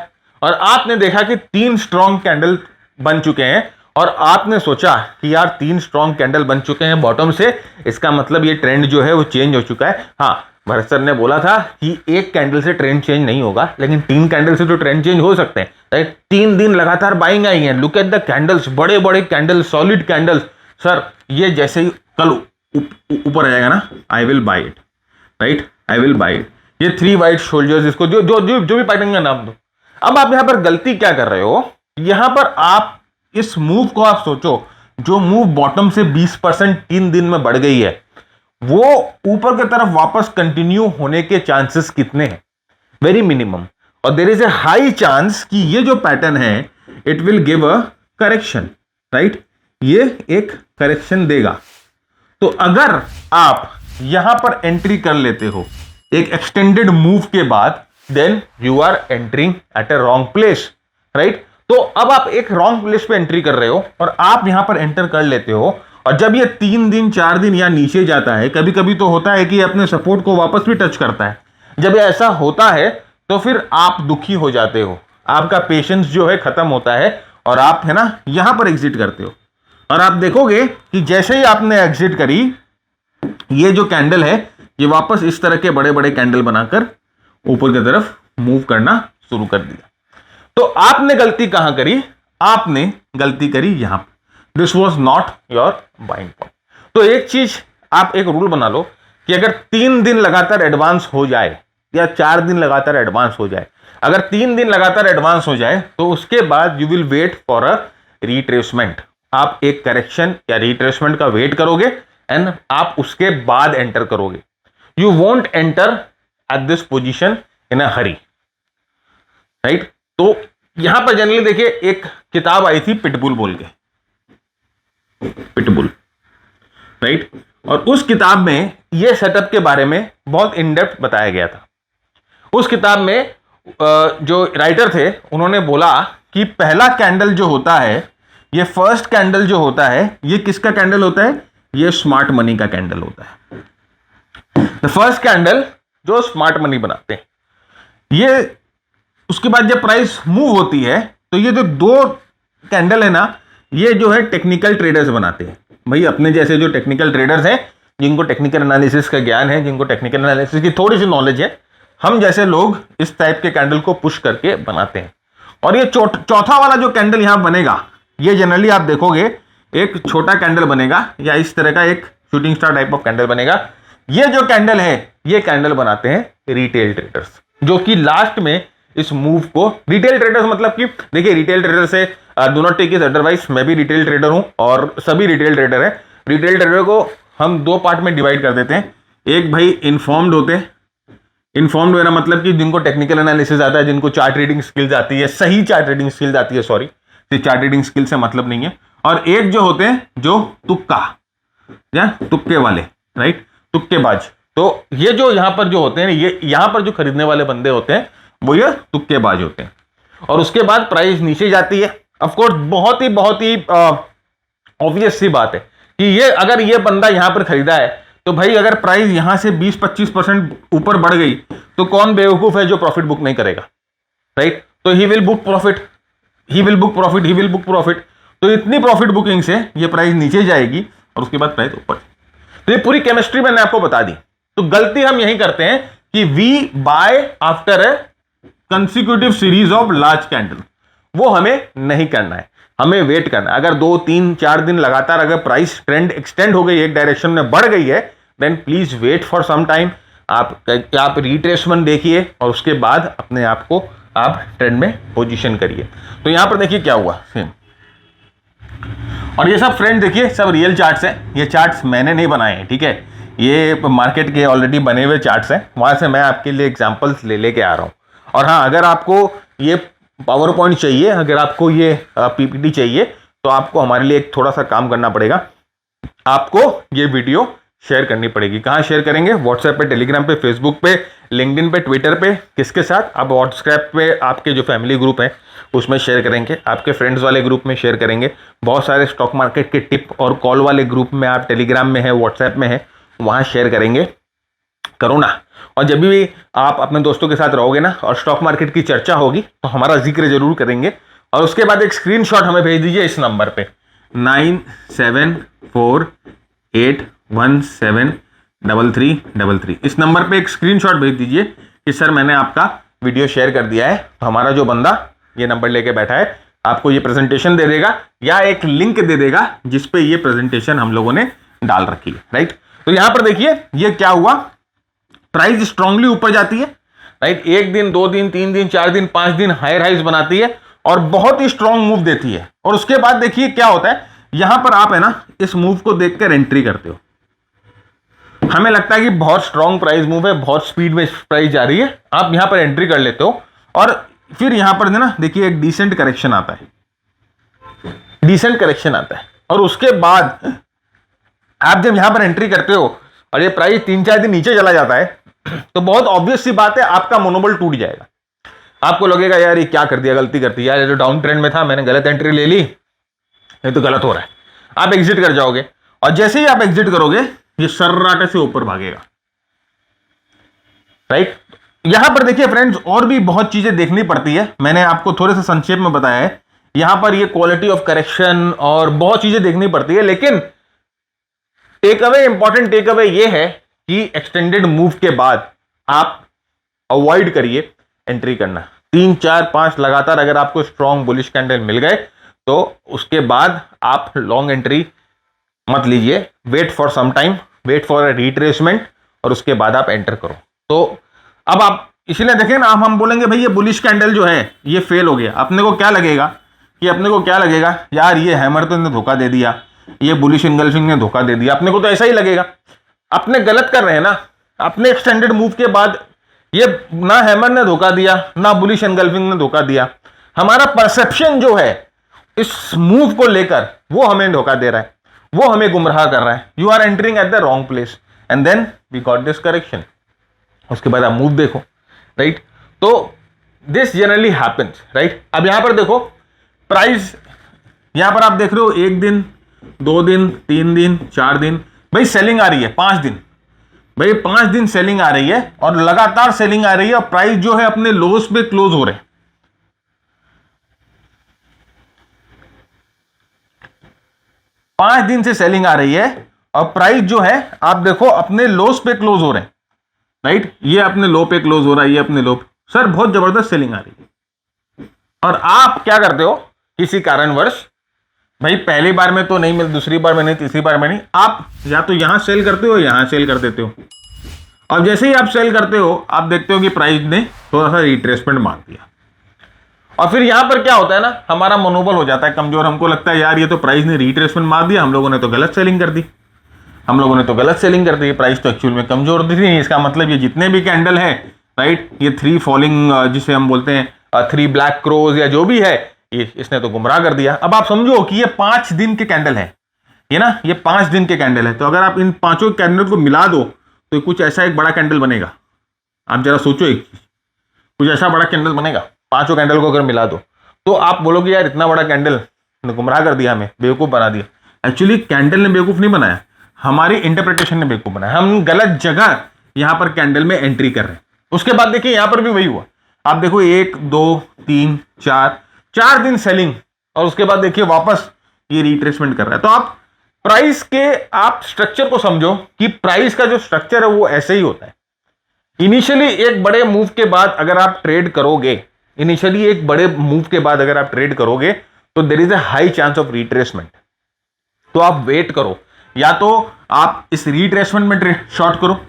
और आपने देखा कि 3 स्ट्रॉन्ग कैंडल बन चुके हैं और आपने सोचा कि यार 3 स्ट्रॉन्ग कैंडल बन चुके हैं बॉटम से, इसका मतलब ये ट्रेंड जो है वो चेंज हो चुका है। हाँ, भरत सर ने बोला था कि एक कैंडल से ट्रेंड चेंज नहीं होगा, लेकिन 3 कैंडल से तो ट्रेंड चेंज हो सकते हैं, राइट। 3 दिन लगातार बाइंग आई है। लुक एट द कैंडल्स, बड़े बड़े कैंडल, सॉलिड कैंडल्स। सर ये जैसे ही कल ऊपर आ जाएगा ना, I will by it, right, I will by it. ये 3 वाइट शोल्डर्स, इसको जो जो जो जो भी पैटर्न का नाम दो। अब आप यहां पर गलती क्या कर रहे हो, यहां पर आप इस मूव को आप सोचो, जो मूव बॉटम से 20% 3 दिन में बढ़ गई है, वो ऊपर की तरफ वापस कंटिन्यू होने के चांसेस कितने हैं? Very minimum. और there is a high chance कि ये जो पैटर्न है it will give a correction, right, ये एक करेक्शन देगा। तो अगर आप यहां पर एंट्री कर लेते हो एक एक्सटेंडेड मूव के बाद, then you are entering at a wrong place, right. तो अब आप एक रॉन्ग प्लेस पे एंट्री कर रहे हो और आप यहां पर एंटर कर लेते हो, और जब ये 3 दिन 4 दिन या नीचे जाता है, कभी कभी तो होता है कि अपने सपोर्ट को वापस भी टच करता है। जब ये ऐसा होता है तो फिर आप दुखी हो जाते हो, आपका पेशेंस जो है खत्म होता है और आप है ना यहां पर एग्जिट करते हो। और आप देखोगे कि जैसे ही आपने एग्जिट करी, ये जो कैंडल है ये वापस इस तरह के बड़े बड़े कैंडल बनाकर ऊपर की तरफ मूव करना शुरू कर दिया। तो आपने गलती कहां करी? आपने गलती करी यहां पर। This was not your buying point. तो एक चीज आप एक रूल बना लो कि अगर 3 दिन लगातार एडवांस हो जाए या 4 दिन लगातार एडवांस हो जाए, अगर 3 दिन लगातार एडवांस हो जाए तो उसके बाद you will wait for a retracement. आप एक करेक्शन या रिट्रेसमेंट का वेट करोगे एंड आप उसके बाद एंटर करोगे। You won't enter at this position in a Hari, right. तो यहां पर जनरली देखिए एक किताब आई थी पिटबुल बोल के, पिटबुल, राइट। और उस किताब में यह सेटअप के बारे में बहुत इन डेप्थ बताया गया था। उस किताब में जो राइटर थे उन्होंने बोला कि पहला कैंडल जो होता है, ये फर्स्ट कैंडल जो होता है, ये किसका कैंडल होता है? ये स्मार्ट मनी का कैंडल होता है। द फर्स्ट कैंडल जो स्मार्ट मनी बनाते हैं, ये उसके बाद जब प्राइस मूव होती है तो ये जो 2 कैंडल है ना, ये जो है टेक्निकल ट्रेडर्स बनाते हैं। भाई अपने जैसे जो टेक्निकल ट्रेडर्स हैं, जिनको टेक्निकल एनालिसिस का ज्ञान है, जिनको टेक्निकल एनालिसिस की थोड़ी सी नॉलेज है, हम जैसे लोग इस टाइप के कैंडल को पुश करके बनाते हैं। और ये चौथा वाला जो कैंडल यहां बनेगा, ये जनरली आप देखोगे एक छोटा कैंडल बनेगा या इस तरह का एक shooting star type of candle बनेगा। ये जो कैंडल है, ये कैंडल बनाते हैं रिटेल ट्रेडर्स, जो कि लास्ट में इस मूव को, रिटेल ट्रेडर्स मतलब कि देखिए रिटेल ट्रेडर से do not take it otherwise, मैं भी रिटेल ट्रेडर हूं और सभी रिटेल ट्रेडर हैं। रिटेल ट्रेडर को हम 2 पार्ट में डिवाइड कर देते हैं। एक भाई इन्फॉर्म्ड होते हैं, इन्फॉर्म्ड होना मतलब कि जिनको टेक्निकल एनालिसिस आता है, जिनको चार्ट रीडिंग स्किल्स आती है, सही चार्ट रीडिंग स्किल्स आती है, सॉरी, चार्ट रीडिंग स्किल से मतलब नहीं है। और एक जो होते हैं जो तुक्का या तुक्के वाले, राइट, तुक्केबाज। तो ये जो यहां पर जो होते हैं, ये यहां पर जो खरीदने वाले बंदे होते हैं वो ये तुक्केबाज होते हैं। और उसके बाद प्राइस नीचे जाती है। ऑफ कोर्स बहुत ही ऑब्वियस सी बात है कि ये अगर ये बंदा यहां पर खरीदा है तो भाई अगर प्राइस यहां से 20-25% ऊपर बढ़ गई तो कौन बेवकूफ है जो प्रॉफिट बुक नहीं करेगा, राइट। तो he will book profit, he will book profit, he will book profit. तो इतनी प्रॉफिट बुकिंग से ये प्राइस नीचे जाएगी और उसके बाद प्राइस ऊपर। तो ये पूरी केमिस्ट्री मैंने आपको बता दी। तो गलती हम यही करते हैं कि we buy after a consecutive series of large candle, वो हमें नहीं करना है, हमें वेट करना है। अगर 2, 3, 4 दिन लगातार अगर प्राइस ट्रेंड एक्सटेंड हो गई, एक डायरेक्शन में बढ़ गई है, then please wait for some time. आप रिट्रेसमेंट देखिए और उसके बाद अपने आप को आप ट्रेंड में पोजीशन करिए। तो यहां पर देखिए क्या हुआ सेम। और ये सब फ्रेंड देखिए सब रियल चार्ट्स हैं, ये चार्ट्स मैंने नहीं बनाए हैं, ठीक है, ये मार्केट के ऑलरेडी बने हुए चार्ट्स हैं, वहां से मैं आपके लिए एग्जांपल्स लेके आ रहा हूं। और हाँ, अगर आपको ये पावर पॉइंट चाहिए, अगर आपको ये पीपीटी चाहिए, तो आपको हमारे लिए एक थोड़ा सा काम करना पड़ेगा। आपको ये वीडियो शेयर करनी पड़ेगी। कहाँ शेयर करेंगे? व्हाट्सएप पे, टेलीग्राम पे, फेसबुक पे, लिंक्डइन पे, ट्विटर पे। किसके साथ? आप व्हाट्सएप पे आपके जो फैमिली ग्रुप है उसमें शेयर करेंगे, आपके फ्रेंड्स वाले ग्रुप में शेयर करेंगे, बहुत सारे स्टॉक मार्केट के टिप और कॉल वाले ग्रुप में, आप टेलीग्राम में है, व्हाट्सएप में है, वहाँ शेयर करेंगे। करो ना। और जब भी आप अपने दोस्तों के साथ रहोगे ना और स्टॉक मार्केट की चर्चा होगी तो हमारा जिक्र जरूर करेंगे। और उसके बाद एक स्क्रीनशॉट हमें भेज दीजिए इस नंबर पे 9748173333। इस नंबर पे एक स्क्रीनशॉट भेज दीजिए कि सर मैंने आपका वीडियो शेयर कर दिया है। तो हमारा जो बंदा ये नंबर लेके बैठा है आपको ये प्रेजेंटेशन दे देगा या एक लिंक दे देगा जिसपे ये प्रेजेंटेशन हम लोगों ने डाल रखी है, राइट। तो यहां पर देखिए ये क्या हुआ, प्राइस स्ट्रांगली ऊपर जाती है, राइट। 1 दिन, 2 दिन, 3 दिन, 4 दिन, 5 दिन हायर हाइज बनाती है और बहुत ही स्ट्रांग मूव देती है। और उसके बाद देखिए क्या होता है, यहां पर आप है ना इस मूव को देखकर एंट्री करते हो। हमें लगता है कि बहुत स्ट्रांग प्राइस मूव है, बहुत स्पीड में प्राइस जा रही है, आप यहां पर एंट्री कर लेते हो। और फिर यहां पर ना देखिए एक डिसेंट करेक्शन आता है, डिसेंट करेक्शन आता है। और उसके बाद आप जब यहां पर एंट्री करते हो और ये प्राइस 3-4 दिन नीचे चला जाता है तो बहुत ऑब्वियस सी बात है आपका मनोबल टूट जाएगा। आपको लगेगा यार ये क्या कर दिया, गलती कर दी यार, ये जो डाउन ट्रेंड में था मैंने गलत एंट्री ले ली, ये तो गलत हो रहा है। आप एग्जिट कर जाओगे और जैसे ही आप एग्जिट करोगे ये सर्राटे से ऊपर भागेगा, राइट। यहां पर देखिए फ्रेंड्स और भी बहुत चीजें देखनी पड़ती है, मैंने आपको थोड़े से संक्षेप में बताया है। यहां पर ये क्वालिटी ऑफ करेक्शन और बहुत चीजें देखनी पड़ती है, लेकिन take away, important take away ये है कि एक्सटेंडेड मूव के बाद आप अवॉइड करिए एंट्री करना। 3, 4, 5 लगातार अगर आपको स्ट्रॉन्ग बुलिश कैंडल मिल गए तो उसके बाद आप लॉन्ग एंट्री मत लीजिए, wait for some time, wait for a retracement और उसके बाद आप एंटर करो। तो अब आप इसलिए देखें ना, हम बोलेंगे भाई ये बुलिश कैंडल जो है ये फेल हो गया, अपने को क्या लगेगा यार ये हैमर तो इन्हें धोखा दे दिया, ये बुलिश एंगल्फिंग ने धोखा दे दिया, अपने को तो ऐसा ही लगेगा। अपने गलत कर रहे हैं ना, अपने एक्सटेंडेड मूव के बाद ये ना हैमर ने धोखा दिया ना बुलिश एंगल्फिंग ने धोखा दिया, हमारा परसेप्शन जो है इस मूव को लेकर वो हमें धोखा दे रहा है, वो हमें गुमराह कर रहा है। You are entering at the wrong place and then we got this correction. उसके बाद आप मूव देखो, राइट। तो दिस जनरली हैपेंस, राइट। अब यहां पर देखो प्राइस, यहां पर आप देख रहे हो 1 दिन, 2 दिन, 3 दिन, 4 दिन, भाई सेलिंग आ रही है 5 दिन, भाई 5 दिन सेलिंग आ रही है और लगातार सेलिंग आ रही है और प्राइस जो है अपने लोस पे क्लोज हो रहे हैं। 5 दिन से सेलिंग आ रही है और प्राइस जो है आप देखो अपने लोस पे क्लोज हो रहे हैं, राइट। ये अपने लो पे क्लोज हो रहा है, ये अपने लो, सर बहुत जबरदस्त सेलिंग आ रही है। और आप क्या करते हो, किसी कारणवश भाई पहली बार में तो नहीं मिल, दूसरी बार में नहीं, तीसरी बार में नहीं, आप या तो यहां सेल करते हो यहां सेल कर देते हो। और जैसे ही आप सेल करते हो आप देखते हो कि प्राइस ने थोड़ा सा रिट्रेसमेंट मार दिया और फिर यहां पर क्या होता है ना, हमारा मनोबल हो जाता है कमजोर। हमको लगता है यार ये तो प्राइस ने रिट्रेसमेंट मार दिया, हम लोगों ने तो गलत सेलिंग कर दी, प्राइस तो एक्चुअल में कमजोर दिख रही है। इसका मतलब ये जितने भी कैंडल है, राइट, ये 3 फॉलिंग जिसे हम बोलते हैं 3 ब्लैक क्रोज या जो भी है, ये इसने तो गुमराह कर दिया। अब आप समझो कि ये 5 दिन के कैंडल है, ये ना, ये 5 दिन के कैंडल है। तो अगर आप इन 5 कैंडल को मिला दो तो कुछ ऐसा एक बड़ा कैंडल बनेगा। आप जरा सोचो, एक कुछ ऐसा बड़ा कैंडल बनेगा 5 कैंडल को अगर मिला दो, तो आप बोलोगे यार इतना बड़ा कैंडल ने गुमराह कर दिया, हमें बेवकूफ बना दिया। एक्चुअली कैंडल ने बेवकूफ नहीं बनाया, हमारी इंटरप्रिटेशन ने बेवकूफ बनाया। हम गलत जगह यहां पर कैंडल में एंट्री कर रहे हैं। उसके बाद देखिए यहां पर भी वही हुआ, आप देखो 1, 2, 3, 4 दिन सेलिंग और उसके बाद देखिए वापस ये रिट्रेसमेंट कर रहा है। तो आप प्राइस के आप स्ट्रक्चर को समझो कि प्राइस का जो स्ट्रक्चर है वो ऐसे ही होता है। इनिशियली एक बड़े मूव के बाद अगर आप ट्रेड करोगे, तो there is a high chance of retracement. तो आप वेट करो, या तो आप इस रिट्रेसमेंट में शॉर्ट करो,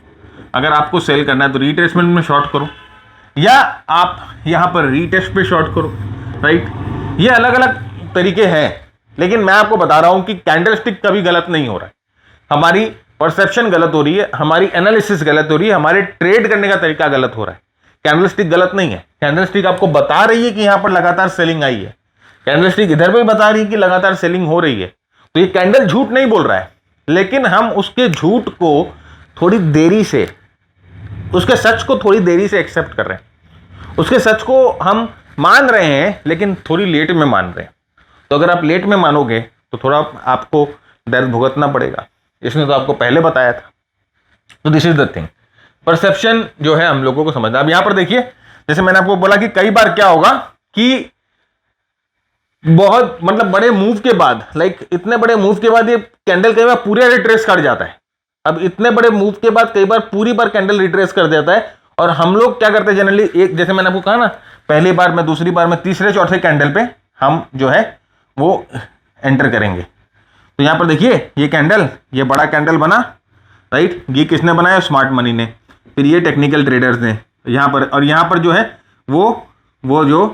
अगर आपको सेल करना है तो रिट्रेसमेंट में शॉर्ट करो, या आप यहां पर रीटेस्ट पे शॉर्ट करो, राइट। ये अलग अलग तरीके हैं, लेकिन मैं आपको बता रहा हूं कि कैंडलस्टिक कभी गलत नहीं हो रहा है। हमारी परसेप्शन गलत हो रही है, हमारी एनालिसिस गलत हो रही है, हमारे ट्रेड करने का तरीका गलत हो रहा है। कैंडलस्टिक गलत नहीं है, कैंडलस्टिक आपको बता रही है कि यहां पर लगातार सेलिंग आई है, कैंडलस्टिक इधर पे बता रही है कि लगातार सेलिंग हो रही है। तो ये कैंडल झूठ नहीं बोल रहा है, लेकिन हम उसके झूठ को थोड़ी देरी से, उसके सच को थोड़ी देरी से एक्सेप्ट कर रहे हैं। उसके सच को हम मान रहे हैं लेकिन थोड़ी लेट में मान रहे हैं। तो अगर आप लेट में मानोगे तो थोड़ा आपको दर्द भुगतना पड़ेगा। इसने तो आपको पहले बताया था। तो this is the thing, perception जो है हम लोगों को समझना। अब यहां पर देखिए, जैसे मैंने आपको बोला कि कई बार क्या होगा कि बहुत मतलब बड़े मूव के बाद, लाइक इतने बड़े मूव के बाद ये कैंडल कई बार पूरे रिट्रेस कर जाता है। अब इतने बड़े मूव के बाद कई बार पूरी बार कैंडल रिट्रेस कर देता है, और हम लोग क्या करते हैं जनरली, एक जैसे मैंने आपको कहा ना, पहली बार में, दूसरी बार में, तीसरे चौथे कैंडल पे हम जो है वो एंटर करेंगे। तो यहां पर देखिए ये कैंडल, ये बड़ा कैंडल बना, राइट। ये किसने बनाया? स्मार्ट मनी ने। फिर ये टेक्निकल ट्रेडर्स ने यहां पर, और यहां पर जो है वो जो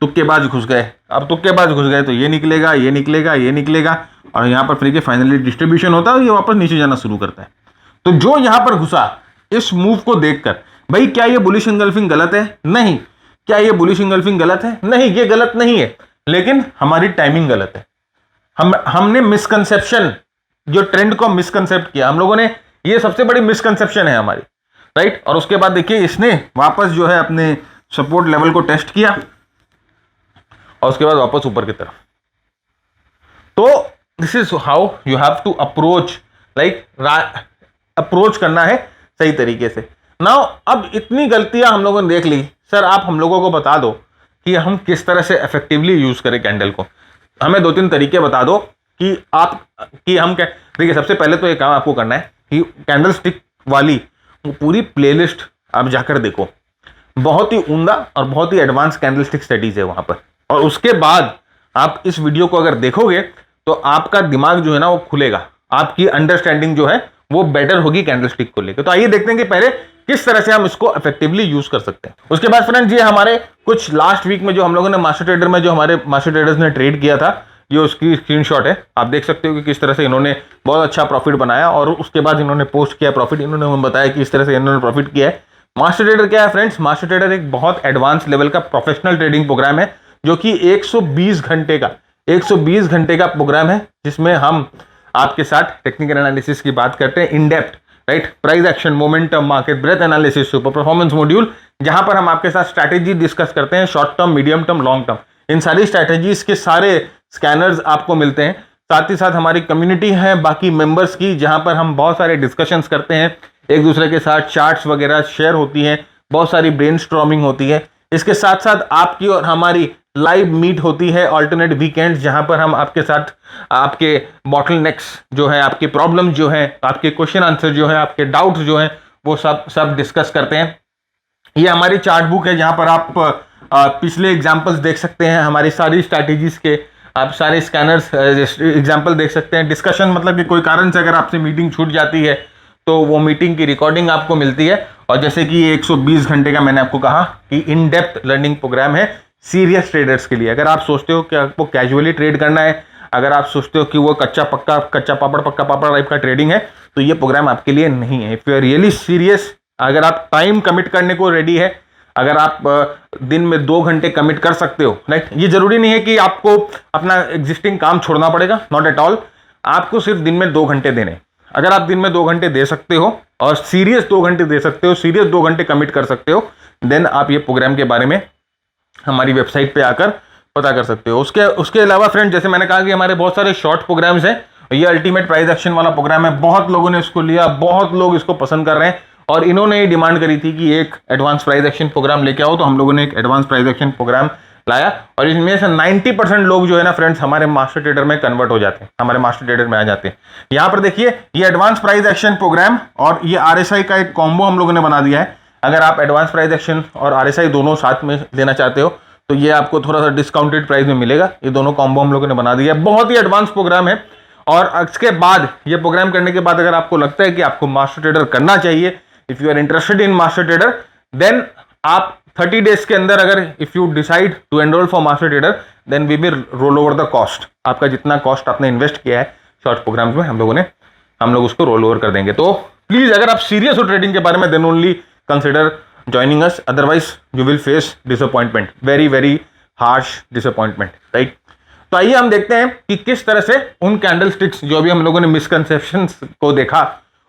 तुक्केबाज घुस गए। अब तुक्केबाज घुस गए तो ये निकलेगा, ये निकलेगा, ये निकलेगा, और यहां पर फिर फाइनली डिस्ट्रीब्यूशन होता है और ये वापस नीचे जाना शुरू करता है। तो जो यहां पर घुसा, इस मूव को देखकर, भाई क्या ये बुलिश इंगल्फिंग गलत है? नहीं। क्या ये बुलिश इंगल्फिंग गलत है? नहीं, ये गलत नहीं है, लेकिन हमारी टाइमिंग गलत है। हमने मिसकंसेप्शन, जो ट्रेंड को मिसकंसेप्ट किया हम लोगों ने, ये सबसे बड़ी मिसकंसेप्शन है हमारी, राइट। और उसके बाद देखिए इसने वापस जो है अपने सपोर्ट लेवल को टेस्ट किया और उसके बाद वापस ऊपर की तरफ। तो this is how you have to approach, like approach करना है सही तरीके से। नाउ अब इतनी गलतियां हम लोगों ने देख ली, सर आप हम लोगों को बता दो कि हम किस तरह से इफेक्टिवली यूज करें कैंडल को। हमें 2-3 तरीके बता दो कि हम क्या। देखिए सबसे पहले तो ये काम आपको करना है कि कैंडल स्टिक वाली वो पूरी प्लेलिस्ट आप जाकर देखो। बहुत ही उम्दा और बहुत ही एडवांस कैंडल स्टिक स्टडीज है वहां पर। और उसके बाद आप इस वीडियो को अगर देखोगे तो आपका दिमाग जो है ना वो खुलेगा, आपकी अंडरस्टैंडिंग जो है वो बेटर होगी कैंडल स्टिक को लेकर। तो आइए देखते हैं कि पहले किस तरह से हम इसको इफेक्टिवली यूज कर सकते हैं। उसके बाद फ्रेंड्स, ये हमारे कुछ लास्ट वीक में जो हम लोगों ने मास्टर ट्रेडर में, जो हमारे मास्टर ट्रेडर्स ने ट्रेड किया था, ये उसकी स्क्रीनशॉट है। आप देख सकते हो कि किस तरह से इन्होंने बहुत अच्छा प्रॉफिट बनाया, और उसके बाद इन्होंने पोस्ट किया प्रॉफिट। इन्होंने हमें बताया कि इस तरह से इन्होंने प्रॉफिट किया है। मास्टर ट्रेडर क्या है फ्रेंड्स? मास्टर ट्रेडर एक बहुत एडवांस लेवल का प्रोफेशनल ट्रेडिंग प्रोग्राम है, जो कि 120 घंटे का प्रोग्राम है, जिसमें हम आपके साथ टेक्निकल एनालिसिस की बात करते हैं, in depth, right. Price action, momentum, market breadth analysis, super performance module, जहां पर हम आपके साथ स्ट्रैटेजी डिस्कस करते हैं, short term, medium term, long term. इन सारी स्ट्रैटेजीज के सारे स्कैनर्स आपको मिलते हैं। साथ ही साथ हमारी कम्युनिटी है बाकी मेंबर्स की, जहां पर हम बहुत सारे डिस्कशंस करते हैं, एक दूसरे के साथ चार्ट्स वगैरह शेयर होती हैं, बहुत सारी ब्रेनस्टॉर्मिंग होती है। इसके साथ साथ आपकी और हमारी लाइव मीट होती है ऑल्टरनेट वीकेंड्स, जहां पर हम आपके साथ आपके बॉटलनेक्स जो है, आपकी प्रॉब्लम जो है, आपके क्वेश्चन आंसर जो है, आपके डाउट्स जो है, वो सब डिस्कस करते हैं। ये हमारी चार्ट बुक है, जहां पर आप पिछले एग्जांपल्स देख सकते हैं, हमारी सारी स्ट्रैटेजीज के आप सारे स्कैनर्स एग्जांपल देख सकते हैं। डिस्कशन मतलब कि कोई कारण से अगर आपसे मीटिंग छूट जाती है तो वो मीटिंग की रिकॉर्डिंग आपको मिलती है। और जैसे कि ये 120 घंटे का मैंने आपको कहा कि इन डेप्थ लर्निंग प्रोग्राम है सीरियस ट्रेडर्स के लिए। अगर आप सोचते हो कि आपको कैजुअली ट्रेड करना है, अगर आप सोचते हो कि वो कच्चा पापड़ पक्का पापड़ टाइप का ट्रेडिंग है, तो ये प्रोग्राम आपके लिए नहीं है। If you are really serious, अगर आप टाइम कमिट करने को रेडी है, अगर आप दिन में 2 घंटे कमिट कर सकते हो, राइट। ये जरूरी नहीं है कि आपको अपना एग्जिस्टिंग काम छोड़ना पड़ेगा, नॉट एट ऑल। आपको सिर्फ दिन में 2 घंटे देने। अगर आप दिन में 2 घंटे दे सकते हो और सीरियस 2 घंटे दे सकते हो, सीरियस 2 घंटे कमिट कर सकते हो, देन आप ये प्रोग्राम के बारे में हमारी वेबसाइट पे आकर पता कर सकते हो। उसके अलावा फ्रेंड, जैसे मैंने कहा कि हमारे बहुत सारे शॉर्ट प्रोग्राम्स हैं। ये अल्टीमेट प्राइस एक्शन वाला प्रोग्राम है, बहुत लोगों ने इसको लिया, बहुत लोग इसको पसंद कर रहे हैं, और इन्होंने ये डिमांड करी थी कि एक एडवांस प्राइस एक्शन प्रोग्राम लेके आओ, तो हम लोगों ने एक एडवांस प्राइस एक्शन प्रोग्राम लाया। और इसमें से 90% लोग जो है ना फ्रेंड्स, हमारे मास्टर ट्रेडर में कन्वर्ट हो जाते हैं, हमारे मास्टर ट्रेडर में आ जाते हैं। यहाँ पर देखिए, ये एडवांस प्राइस एक्शन प्रोग्राम और ये RSI का एक कॉम्बो हम लोगों ने बना दिया है। अगर आप एडवांस प्राइस एक्शन और RSI दोनों साथ में लेना चाहते हो, तो ये आपको थोड़ा सा डिस्काउंटेड प्राइस में मिलेगा। ये दोनों कॉम्बो हम लोगों ने बना दिया है, बहुत ही एडवांस प्रोग्राम है। और इसके बाद, ये प्रोग्राम करने के बाद, अगर आपको लगता है कि आपको मास्टर ट्रेडर करना चाहिए, if you are interested in master trader, then आप 30 डेज के अंदर, अगर if you decide to enrol for master trader, then we will roll over the cost. आपका जितना कॉस्ट आपने इन्वेस्ट किया है शॉर्ट प्रोग्राम्स में, हम लोग उसको रोल ओवर कर देंगे। तो प्लीज, अगर आप सीरियस हो ट्रेडिंग के बारे में, then only consider joining us, otherwise you will face disappointment, very very harsh disappointment, right. तो आइए हम देखते हैं कि किस तरह से उन कैंडल स्टिक्स जो भी हम लोगों ने मिसकंसेप्शंस को देखा,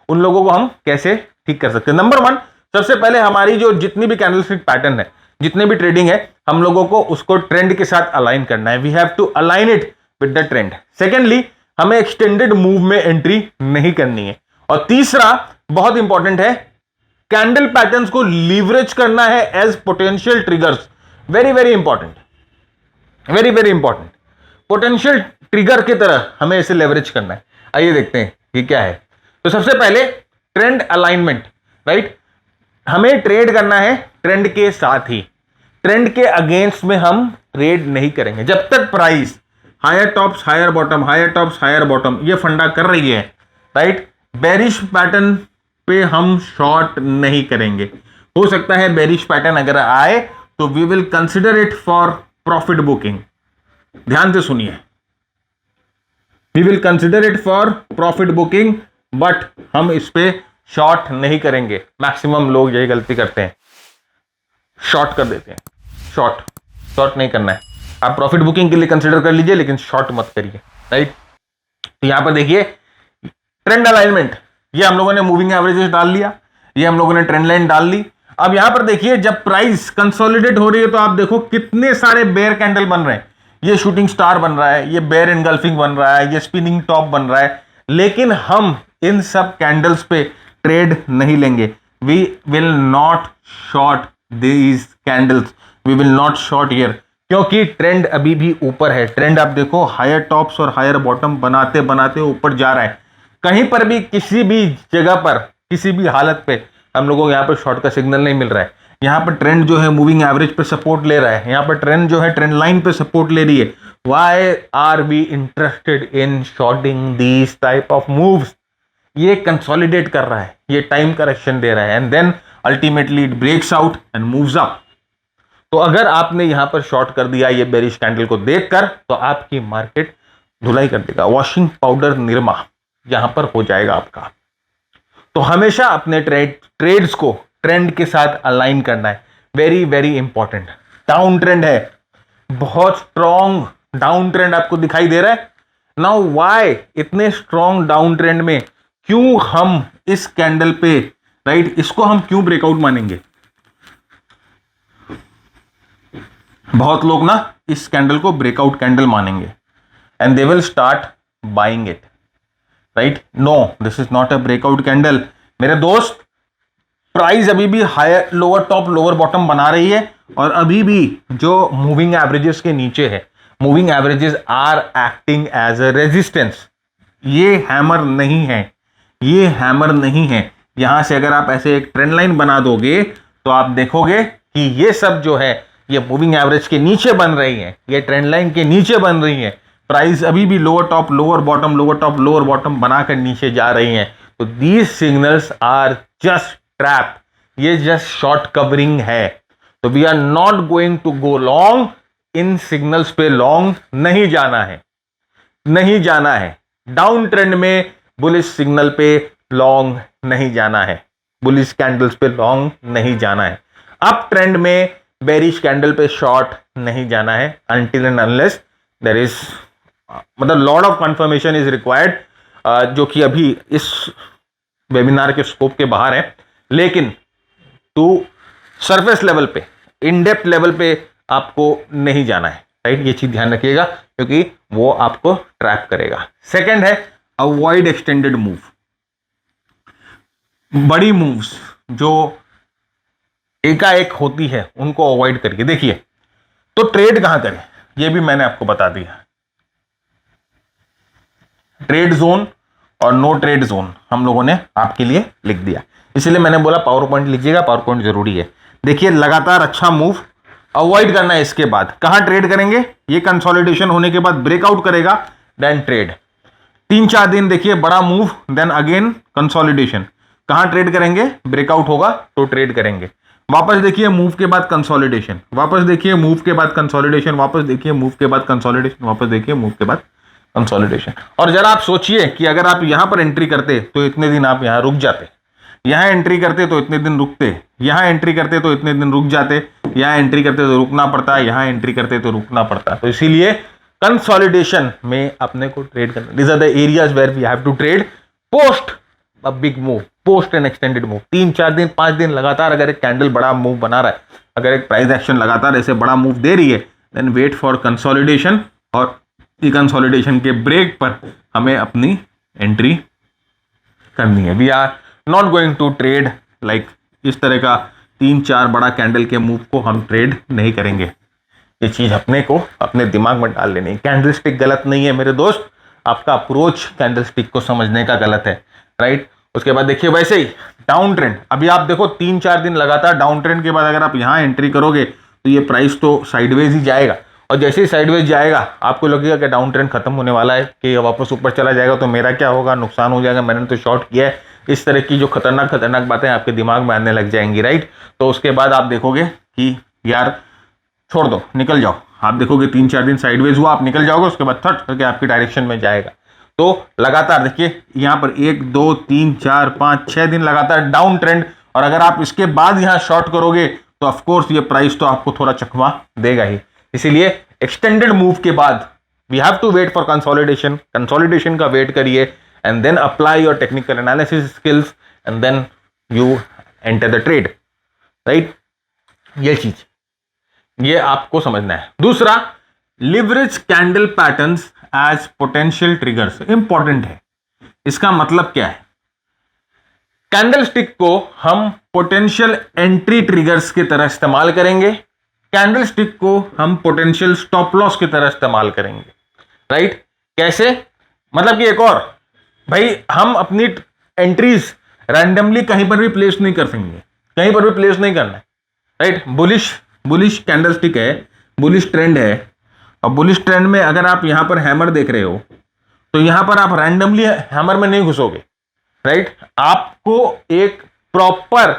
उन लोगों को हम कैसे ठीक कर सकते हैं। नंबर वन, सबसे पहले हमारी जो जितनी भी कैंडल स्टिक पैटर्न है, जितने भी ट्रेडिंग है, हम लोगों को उसको ट्रेंड के साथ अलाइन करना है। We have to align it with the trend. Secondly, हमें एक्सटेंडेड मूव में एंट्री नहीं करनी है। और तीसरा बहुत इंपॉर्टेंट है, कैंडल पैटर्न्स को लीवरेज करना है as potential triggers. Very very important, very very important. Potential trigger की तरह हमें इसे लेवरेज करना है। आइए देखते हैं ये क्या है। तो सबसे पहले ट्रेंड अलाइनमेंट, राइट। हमें ट्रेड करना है ट्रेंड के साथ ही, ट्रेंड के अगेंस्ट में हम ट्रेड नहीं करेंगे। जब तक price higher tops higher bottom, higher tops higher bottom ये फंडा कर रही है, राइट, बेरिश पैटर्न पे हम शॉर्ट नहीं करेंगे। हो सकता है बेरिश पैटर्न अगर आए तो we will consider it for profit booking. ध्यान से सुनिए, we will consider it for profit booking, but हम इस पे शॉर्ट नहीं करेंगे। मैक्सिमम लोग यही गलती करते हैं, शॉर्ट कर देते हैं। शॉर्ट नहीं करना है। आप प्रॉफिट बुकिंग के लिए कंसिडर कर लीजिए, लेकिन शॉर्ट मत करिए, राइट। तो यहां पर देखिए ट्रेंड अलाइनमेंट, ये हम लोगों ने मूविंग एवरेजेस डाल लिया, ये हम लोगों ने ट्रेंड लाइन डाल ली। अब यहां पर देखिए जब प्राइस कंसोलिडेट हो रही है तो आप देखो कितने सारे बेयर कैंडल बन रहे हैं। ये शूटिंग स्टार बन रहा है, ये बेयर एनगल्फिंग बन रहा है, ये स्पिनिंग टॉप बन रहा है, लेकिन हम इन सब कैंडल्स पे ट्रेड नहीं लेंगे। We will not short these candles, we will not short here, क्योंकि ट्रेंड अभी भी ऊपर है। ट्रेंड आप देखो हायर टॉप्स और हायर बॉटम बनाते बनाते ऊपर जा रहा है। कहीं पर भी किसी भी जगह पर किसी भी हालत पे हम लोगों को यहाँ पर शॉर्ट का सिग्नल नहीं मिल रहा है। यहाँ पर ट्रेंड जो है मूविंग एवरेज पे सपोर्ट ले रहा है, यहाँ पर ट्रेंड जो है ट्रेंड लाइन पे सपोर्ट ले रही है। Why are we interested in shorting these type of moves? ये कंसोलिडेट कर रहा है, ये टाइम करेक्शन दे रहा है, and then ultimately it breaks out and moves up. तो अगर आपने यहां पर शॉर्ट कर दिया ये बेरिश कैंडल को देखकर, तो आपकी मार्केट धुलाई कर देगा, वॉशिंग पाउडर निरमा यहां पर हो जाएगा आपका। तो हमेशा अपने ट्रेड्स को ट्रेंड के साथ अलाइन करना है। Very very important. Down trend है, बहुत स्ट्रॉन्ग डाउन ट्रेंड आपको दिखाई दे रहा है। नाउ व्हाई इतने स्ट्रॉन्ग डाउन ट्रेंड में क्यों हम इस कैंडल पे, राइट, इसको हम क्यों ब्रेकआउट मानेंगे? बहुत लोग ना इस कैंडल को ब्रेकआउट कैंडल मानेंगे and they will start buying it, right. No, this is not a breakout candle मेरे दोस्त। प्राइस अभी भी higher lower top lower bottom बना रही है और अभी भी जो मूविंग एवरेजेस के नीचे है, moving averages are acting as a resistance. ये हैमर नहीं है, ये हैमर नहीं है। यहां से अगर आप ऐसे एक ट्रेंड लाइन बना दोगे तो आप देखोगे कि ये सब जो है ये मूविंग एवरेज के नीचे बन रही है, ये ट्रेंड लाइन के नीचे बन रही है। प्राइस अभी भी lower top lower bottom, lower top lower bottom बनाकर नीचे जा रही हैं। तो these signals are just trap, ये जस्ट शॉर्ट कवरिंग है। तो we are not going to go long in signals पे। लॉन्ग नहीं जाना है, नहीं जाना है। डाउन ट्रेंड में बुलिश सिग्नल पे लॉन्ग नहीं जाना है, बुलिश कैंडल्स पे लॉन्ग नहीं जाना है। अप ट्रेंड में बेरिश कैंडल पे शॉर्ट नहीं जाना है until and unless there is, मतलब lot of confirmation is required, जो कि अभी इस वेबिनार के स्कोप के बाहर है। लेकिन टू सरफेस लेवल पे, इन डेप्थ लेवल पे आपको नहीं जाना है, राइट। ये चीज ध्यान रखिएगा क्योंकि वो आपको ट्रैप करेगा। सेकंड है अवॉइड एक्सटेंडेड मूव। बड़ी मूव्स जो एकाएक होती है उनको अवॉइड करिए। देखिए, तो ट्रेड कहां करें ये भी मैंने आपको बता दिया। ट्रेड जोन और नो ट्रेड जोन हम लोगों ने आपके लिए लिख दिया, इसलिए मैंने बोला पावर पॉइंट लिखिएगा, पावर पॉइंट जरूरी है। देखिए, लगातार अच्छा मूव अवॉइड करना है। इसके बाद कहां ट्रेड करेंगे? ये कंसोलिडेशन होने के बाद ब्रेकआउट करेगा, देन ट्रेड। 3-4 दिन देखिए बड़ा मूव, देन अगेन कंसोलिडेशन। कहां ट्रेड करेंगे? ब्रेकआउट होगा तो ट्रेड करेंगे। वापस देखिए मूव के बाद कंसोलिडेशन, वापस देखिए मूव के बाद कंसोलिडेशन, वापस देखिए मूव के बाद कंसोलिडेशन, वापस देखिए मूव के बाद कंसोलिडेशन। और जरा आप सोचिए कि अगर आप यहां पर एंट्री करते तो इतने दिन आप यहां रुक जाते, यहां एंट्री करते तो इतने दिन रुकते, यहां एंट्री करते तो इतने दिन रुक जाते, यहां एंट्री करते तो रुकना पड़ता, यहां एंट्री करते तो रुकना पड़ता। तो इसीलिए कंसोलिडेशन में अपने को ट्रेड करना। These are the areas where we have to trade post a big move, post an extended move. 3-4 दिन 5 दिन लगातार अगर एक कैंडल बड़ा मूव बना रहा है, अगर एक प्राइस एक्शन लगातार ऐसे बड़ा मूव दे रही है, देन वेट फॉर कंसोलिडेशन, और ये कंसोलिडेशन के ब्रेक पर हमें अपनी एंट्री करनी है। We are not going to trade like इस तरह का 3-4 बड़ा कैंडल के मूव को हम ट्रेड नहीं करेंगे। ये चीज अपने को अपने दिमाग में डाल लेनी। कैंडल स्टिक गलत नहीं है मेरे दोस्त, आपका अप्रोच कैंडल स्टिक को समझने का गलत है, राइट। उसके बाद देखिए वैसे ही डाउन ट्रेंड, अभी आप देखो 3-4 दिन लगातार डाउन ट्रेंड के बाद अगर आप यहाँ एंट्री करोगे तो ये प्राइस तो साइडवेज ही जाएगा, और जैसे ही साइडवेज जाएगा आपको लगेगा कि डाउन ट्रेंड खत्म होने वाला है, कि ये वापस ऊपर चला जाएगा तो मेरा क्या होगा, नुकसान हो जाएगा, मैंने तो शॉर्ट किया है। इस तरह की जो खतरनाक बातें आपके दिमाग में आने लग जाएंगी, राइट। तो उसके बाद आप देखोगे कि यार छोड़ दो, निकल जाओ। आप देखोगे 3-4 दिन साइडवेज हुआ, आप निकल जाओगे, उसके बाद थट करके आपकी डायरेक्शन में जाएगा। तो लगातार देखिए यहाँ पर 1 2 3 4 5 6 दिन लगातार डाउन ट्रेंड, और अगर आप इसके बाद यहाँ शॉर्ट करोगे तो ऑफकोर्स ये प्राइस तो आपको थोड़ा चकमा देगा ही। इसीलिए एक्सटेंडेड मूव के बाद we have to wait for consolidation, consolidation का वेट करिए, and then apply your technical analysis skills, and then you enter the trade, right. ये चीज ये आपको समझना है। दूसरा, leverage candle patterns as potential triggers, important है। इसका मतलब क्या है, कैंडल स्टिक को हम पोटेंशियल एंट्री ट्रिगर्स की तरह इस्तेमाल करेंगे, कैंडल स्टिक को हम पोटेंशियल स्टॉप लॉस की तरह इस्तेमाल करेंगे, राइट। कैसे, मतलब कि एक और भाई, हम अपनी एंट्रीज रैंडमली कहीं पर भी प्लेस नहीं कर सकेंगे, कहीं पर भी प्लेस नहीं करना है, राइट। बुलिश कैंडल स्टिक है, बुलिश ट्रेंड है, और बुलिश ट्रेंड में अगर आप यहां पर हैमर देख रहे हो तो यहां पर आप रैंडमली हैमर में नहीं घुसोगे, राइट। आपको एक प्रॉपर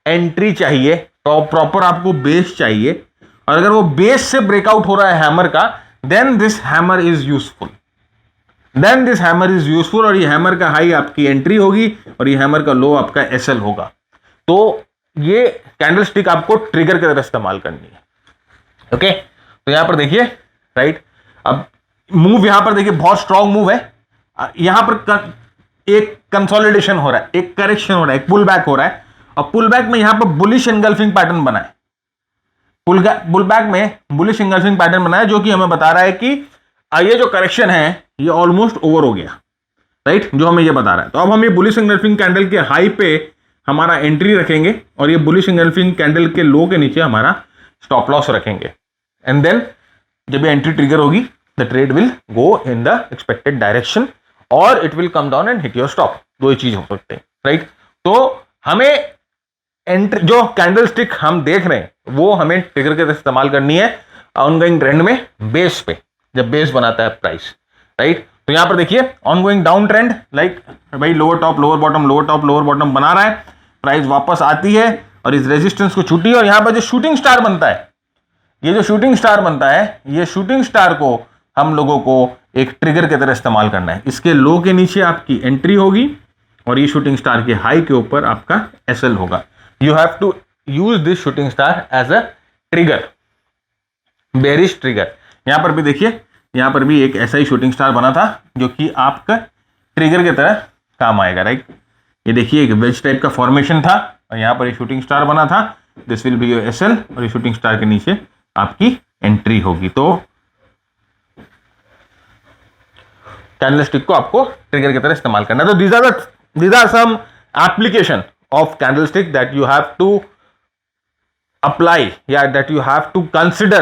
एंट्री चाहिए, प्रॉपर आपको बेस चाहिए, और अगर वो बेस से ब्रेकआउट हो रहा है हैमर का, then this hammer is useful, और ये हैमर का हाई आपकी एंट्री होगी, और ये हैमर का लो आपका एसएल होगा। तो ये कैंडल स्टिक आपको ट्रिगर की तरह इस्तेमाल करनी है, ओके। तो यहां पर देखिए, राइट, अब मूव यहां पर देखिए बहुत स्ट्रॉन्ग मूव है, यहां पर एक कंसोलिडेशन हो रहा है, एक करेक्शन हो रहा है, एक पुल बैक हो रहा है, और पुल बैक में यहां पर बुलिश एंगल्फिंग पैटर्न बना है, पुल बैक में बुलिश एंगल्फिंग पैटर्न बना है, जो कि हमें बता रहा है कि ये जो करेक्शन है ये ऑलमोस्ट ओवर हो गया, राइट, जो हमें ये बता रहा है। तो अब हम ये बुलिश एंगल्फिंग कैंडल के हाई पे हमारा एंट्री रखेंगे, और ये बुलिश एंगल्फिंग कैंडल के लो के नीचे हमारा स्टॉप लॉस रखेंगे, एंड देन जब ये एंट्री ट्रिगर होगी the trade will go in the expected direction, और it will come down and hit your stop. दो ही चीज हो सकते हैं, राइट। तो हमें एंट्री, जो कैंडल स्टिक हम देख रहे हैं वो हमें ट्रिगर के इस्तेमाल करनी है ऑनगोइंग ट्रेंड में, बेस पे, जब बेस बनाता है प्राइस, राइट। तो यहां पर देखिए ऑनगोइंग डाउन ट्रेंड, लाइक भाई लोअर टॉप लोअर बॉटम बना रहा है, प्राइस वापस आती है और इस रेजिस्टेंस को छूटी, और यहां पर जो शूटिंग स्टार बनता है, ये जो शूटिंग स्टार बनता है, ये शूटिंग स्टार को हम लोगों को एक ट्रिगर की तरह इस्तेमाल करना है। इसके लो के नीचे आपकी एंट्री होगी, और ये शूटिंग स्टार के हाई के ऊपर आपका एसएल होगा। You have to use this shooting star as a trigger, bearish trigger. यहां पर भी देखिए, यहां पर भी एक ऐसा ही शूटिंग स्टार बना था जो कि आपका ट्रिगर की तरह काम आएगा, राइट। ये देखिए एक वेज टाइप का फॉर्मेशन था, और यहां पर एक शूटिंग स्टार बना था, this will be your SL, और ये शूटिंग स्टार के नीचे आपकी एंट्री होगी। तो कैंडल स्टिक को आपको ट्रिगर की तरह इस्तेमाल करना है। तो these are some application of candlestick that you have to apply, yeah, that you have to consider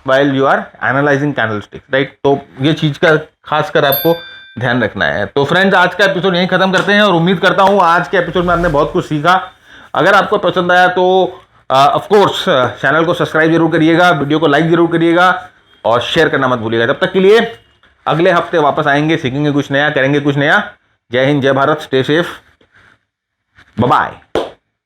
while you are analyzing candlesticks, right। तो ये चीज का खासकर आपको ध्यान रखना है। तो फ्रेंड्स, आज का एपिसोड यहीं खत्म करते हैं, और उम्मीद करता हूं आज के एपिसोड में आपने बहुत कुछ सीखा। अगर आपको पसंद आया तो ऑफ कोर्स चैनल को सब्सक्राइब जरूर करिएगा, वीडियो को लाइक जरूर करिएगा, और शेयर करना मत भूलिएगा। तब तक के लिए अगले हफ्ते वापस आएंगे, सीखेंगे कुछ नया, करेंगे कुछ नया। जय हिंद, जय Bharat, stay safe, bye bye.